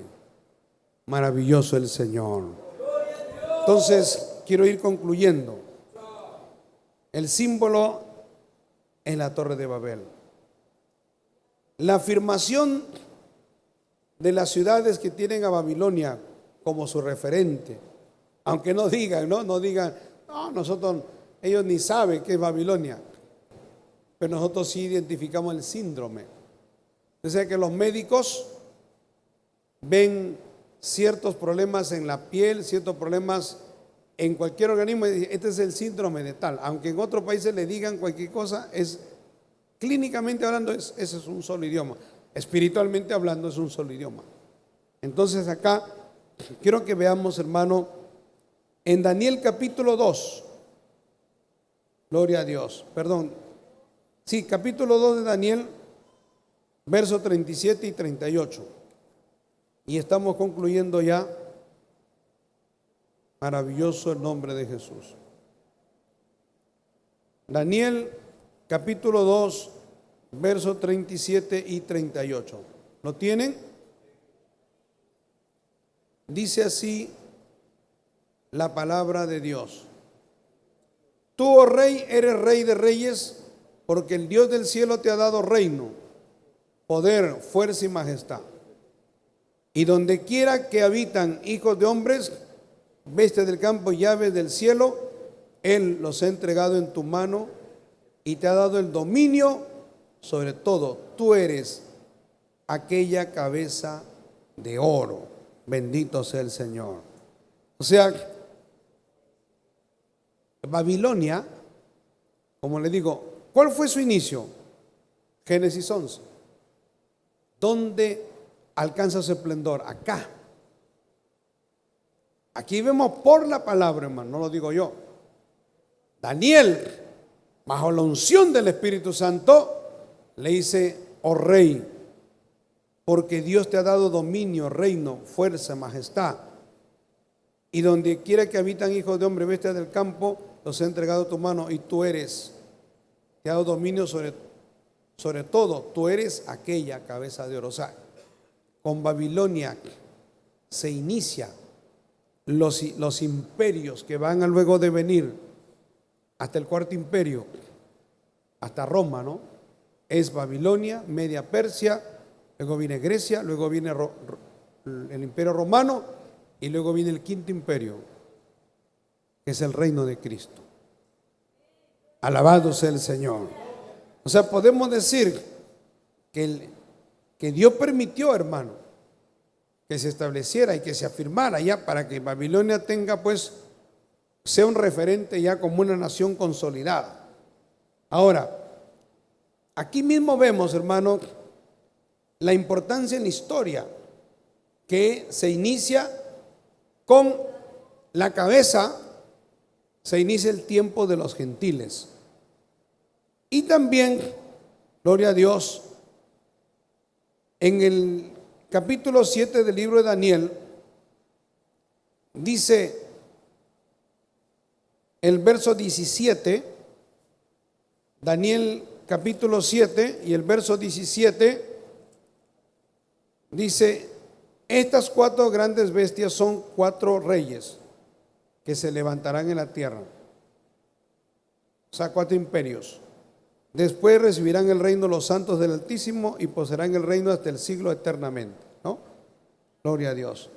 Maravilloso el Señor. Entonces, quiero ir concluyendo. El símbolo es la Torre de Babel. La afirmación de las ciudades que tienen a Babilonia como su referente, aunque no digan, no digan, no, nosotros, ellos ni saben qué es Babilonia, pero nosotros sí identificamos el síndrome. O sea que los médicos ven ciertos problemas en la piel, ciertos problemas en cualquier organismo, y este es el síndrome de tal, aunque en otros países le digan cualquier cosa, es clínicamente hablando, ese es un solo idioma, espiritualmente hablando es un solo idioma. Entonces acá quiero que veamos, hermano, en Daniel capítulo 2, gloria a Dios, perdón, sí, capítulo 2 de Daniel, versos 37 y 38, y estamos concluyendo ya. Maravilloso el nombre de Jesús. Daniel capítulo 2, versos 37 y 38. ¿Lo tienen? Dice así la palabra de Dios. Tú, oh rey, eres rey de reyes, porque el Dios del cielo te ha dado reino, poder, fuerza y majestad. Y donde quiera que habitan hijos de hombres, bestias del campo y llaves del cielo, Él los ha entregado en tu mano y te ha dado el dominio sobre todo. Tú eres aquella cabeza de oro. Bendito sea el Señor. O sea, Babilonia, como le digo, ¿cuál fue su inicio? Génesis 11. ¿Dónde alcanza su esplendor? Acá. Aquí vemos por la palabra, hermano, no lo digo yo. Daniel, bajo la unción del Espíritu Santo, le dice, oh rey, porque Dios te ha dado dominio, reino, fuerza, majestad. Y donde quiera que habitan hijos de hombre, bestias del campo, los ha entregado a tu mano, y tú eres te ha dado dominio sobre todo. Tú eres aquella cabeza de oro. O sea, con Babilonia se inicia los imperios que van a luego de venir hasta el cuarto imperio, hasta Roma, ¿no? Es Babilonia, Media Persia, luego viene Grecia, luego viene el imperio romano y luego viene el quinto imperio, que es el reino de Cristo. Alabado sea el Señor. O sea, podemos decir que Dios permitió, hermano, que se estableciera y que se afirmara ya para que Babilonia tenga, pues, sea un referente ya como una nación consolidada. Ahora, aquí mismo vemos, hermano, la importancia en la historia que se inicia con la cabeza, se inicia el tiempo de los gentiles. Y también, gloria a Dios, en el capítulo 7 del libro de Daniel, dice el verso 17, Daniel capítulo 7 y el verso 17, dice: estas 4 grandes bestias son 4 reyes que se levantarán en la tierra. O sea, 4 imperios. Después recibirán el reino los santos del Altísimo y poseerán el reino hasta el siglo eternamente, ¿no? Gloria a Dios.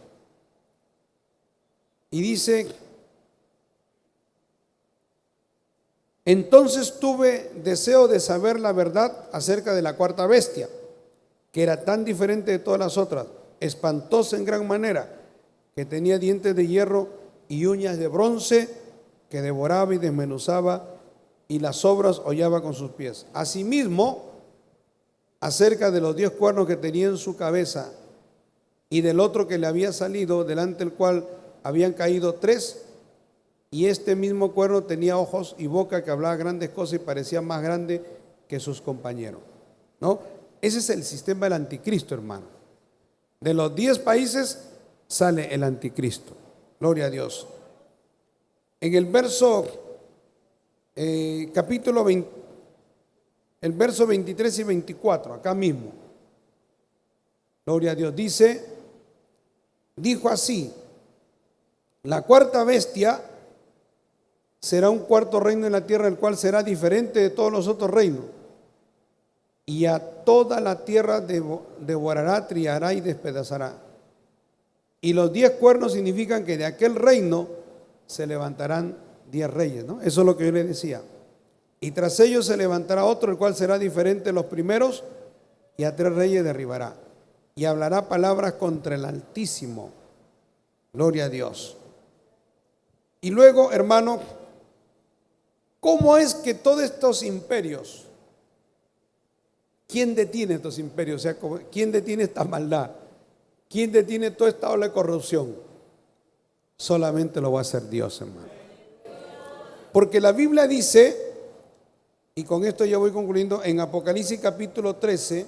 Y dice: entonces tuve deseo de saber la verdad acerca de la cuarta bestia, que era tan diferente de todas las otras, espantosa en gran manera, que tenía dientes de hierro y uñas de bronce, que devoraba y desmenuzaba, y las sobras hollaba con sus pies. Asimismo, acerca de los 10 cuernos que tenía en su cabeza, y del otro que le había salido, delante del cual habían caído 3, y este mismo cuerno tenía ojos y boca, que hablaba grandes cosas y parecía más grande que sus compañeros, ¿no? Ese es el sistema del anticristo, hermano. De los 10 países sale el anticristo. Gloria a Dios. En el verso capítulo 20, el verso 23 y 24, acá mismo, gloria a Dios, dijo así: la cuarta bestia será un cuarto reino en la tierra, el cual será diferente de todos los otros reinos, y a toda la tierra devorará, triará y despedazará. Y los 10 cuernos significan que de aquel reino se levantarán 10 reyes, ¿no? Eso es lo que yo le decía. Y tras ellos se levantará otro, el cual será diferente de los primeros, y a 3 reyes derribará. Y hablará palabras contra el Altísimo. Gloria a Dios. Y luego, hermano, ¿cómo es que todos estos imperios, quién detiene estos imperios? O sea, ¿quién detiene esta maldad? ¿Quién detiene toda esta ola de corrupción? Solamente lo va a hacer Dios, hermano. Porque la Biblia dice, y con esto ya voy concluyendo, en Apocalipsis capítulo 13,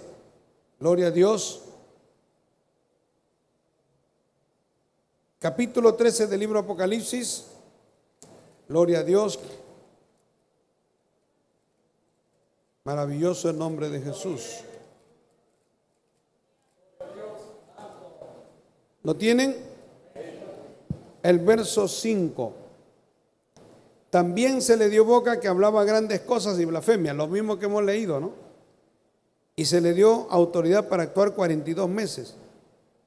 gloria a Dios, capítulo 13 del libro Apocalipsis, gloria a Dios, maravilloso el nombre de Jesús. ¿Lo tienen? El verso 5. También se le dio boca que hablaba grandes cosas y blasfemias, lo mismo que hemos leído, ¿no? Y se le dio autoridad para actuar 42 meses.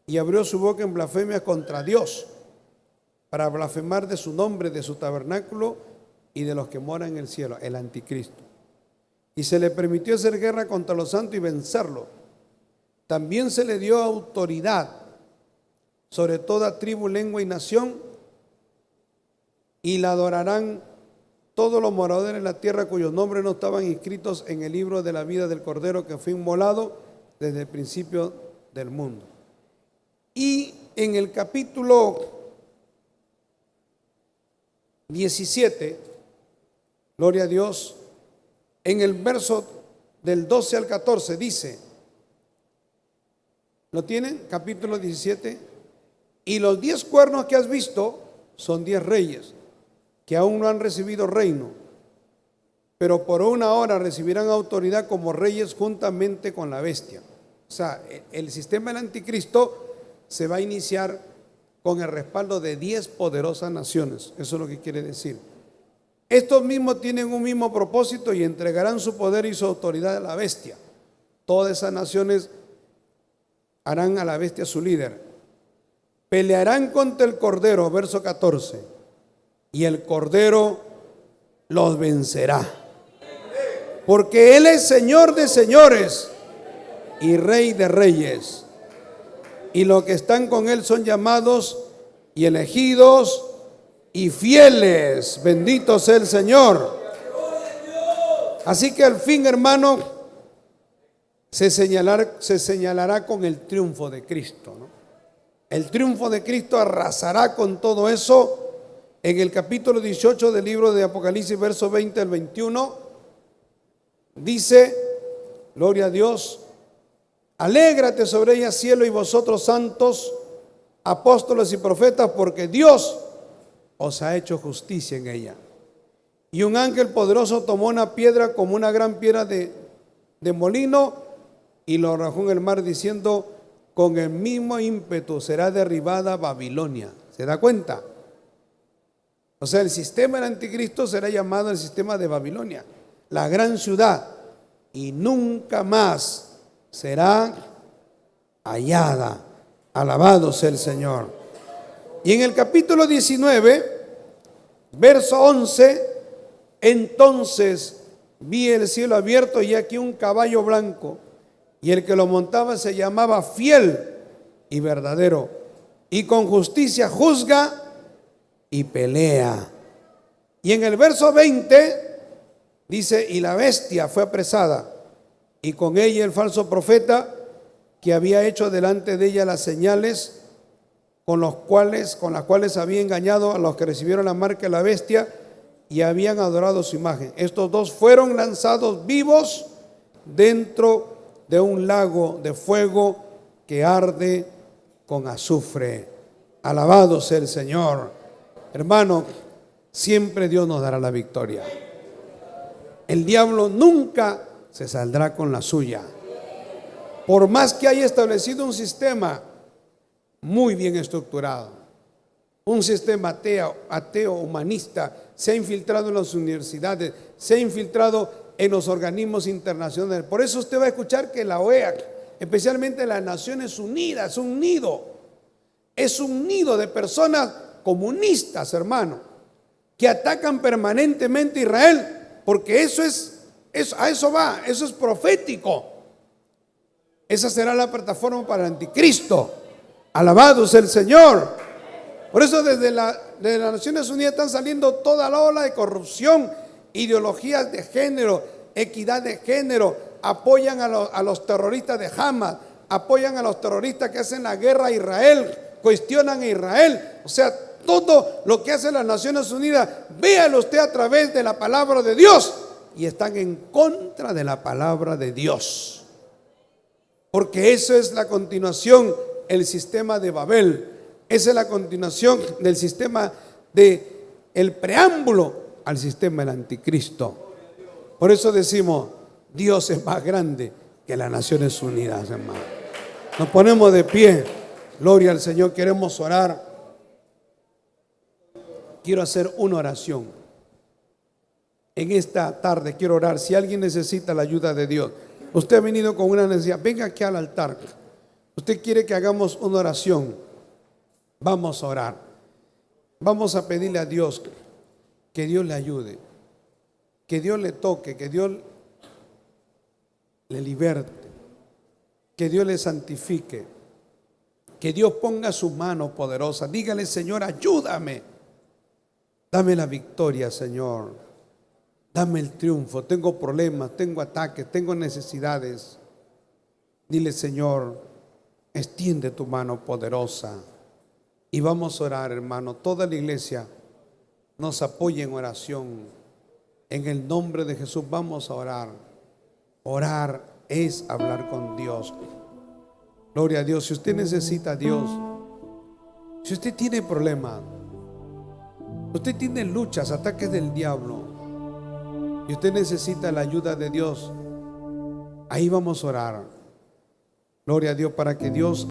Y abrió su boca en blasfemias contra Dios, para blasfemar de su nombre, de su tabernáculo y de los que moran en el cielo, el anticristo. Y se le permitió hacer guerra contra los santos y vencerlos. También se le dio autoridad sobre toda tribu, lengua y nación, y la adorarán todos los moradores de la tierra cuyos nombres no estaban inscritos en el libro de la vida del Cordero, que fue inmolado desde el principio del mundo. Y en el capítulo 17, gloria a Dios, en el verso del 12 al 14 dice, ¿lo tienen? Capítulo 17. Y los 10 cuernos que has visto son 10 reyes que aún no han recibido reino, pero por una hora recibirán autoridad como reyes juntamente con la bestia. O sea, el sistema del anticristo se va a iniciar con el respaldo de 10 poderosas naciones. Eso es lo que quiere decir. Estos mismos tienen un mismo propósito y entregarán su poder y su autoridad a la bestia. Todas esas naciones harán a la bestia su líder. Pelearán contra el Cordero, verso 14, y el Cordero los vencerá. Porque Él es Señor de señores y Rey de reyes. Y los que están con Él son llamados y elegidos y fieles. Bendito sea el Señor. Así que al fin, hermano, se señalará con el triunfo de Cristo, ¿no? El triunfo de Cristo arrasará con todo eso. En el capítulo 18 del libro de Apocalipsis, verso 20 al 21, dice, gloria a Dios, alégrate sobre ella, cielo, y vosotros santos, apóstoles y profetas, porque Dios os ha hecho justicia en ella. Y un ángel poderoso tomó una piedra como una gran piedra de molino y lo arrojó en el mar, diciendo, con el mismo ímpetu será derribada Babilonia. ¿Se da cuenta? O sea, el sistema del anticristo será llamado el sistema de Babilonia, la gran ciudad, y nunca más será hallada. Alabado sea el Señor. Y en el capítulo 19, verso 11, entonces vi el cielo abierto y aquí un caballo blanco, y el que lo montaba se llamaba Fiel y Verdadero, y con justicia juzga y pelea. Y en el verso 20 dice, y la bestia fue apresada, y con ella el falso profeta, que había hecho delante de ella las señales con las cuales había engañado a los que recibieron la marca de la bestia y habían adorado su imagen. Estos dos fueron lanzados vivos dentro de un lago de fuego que arde con azufre. Alabado sea el Señor. Hermano, siempre Dios nos dará la victoria. El diablo nunca se saldrá con la suya. Por más que haya establecido un sistema muy bien estructurado, un sistema ateo, humanista, se ha infiltrado en las universidades, se ha infiltrado en los organismos internacionales. Por eso usted va a escuchar que la OEA, especialmente las Naciones Unidas, es un nido de personas comunistas, hermano, que atacan permanentemente a Israel, porque a eso va, eso es profético. Esa será la plataforma para el anticristo. Alabado sea el Señor. Por eso desde las Naciones Unidas están saliendo toda la ola de corrupción, ideologías de género, equidad de género, apoyan a los terroristas de Hamas, apoyan a los terroristas que hacen la guerra a Israel, cuestionan a Israel. O sea, todo lo que hacen las Naciones Unidas, véalo usted a través de la palabra de Dios, y están en contra de la palabra de Dios, porque eso es la continuación, el sistema de Babel. Esa es la continuación del sistema el preámbulo al sistema del anticristo. Por eso decimos, Dios es más grande que las Naciones Unidas, hermano. Nos ponemos de pie, gloria al Señor, queremos orar. Quiero hacer una oración. En esta tarde quiero orar. Si alguien necesita la ayuda de Dios, usted ha venido con una necesidad, venga aquí al altar. Usted quiere que hagamos una oración, vamos a orar. Vamos a pedirle a Dios que Dios le ayude, que Dios le toque, que Dios le liberte, que Dios le santifique, que Dios ponga su mano poderosa. Dígale, Señor, ayúdame, dame la victoria, Señor, dame el triunfo. Tengo problemas, tengo ataques, tengo necesidades. Dile, Señor, extiende tu mano poderosa. Y vamos a orar, hermano. Toda la iglesia nos apoya en oración. En el nombre de Jesús vamos a orar. Orar es hablar con Dios. Gloria a Dios. Si usted necesita a Dios, si usted tiene problemas, usted tiene luchas, ataques del diablo, y usted necesita la ayuda de Dios, ahí vamos a orar. Gloria a Dios, para que Dios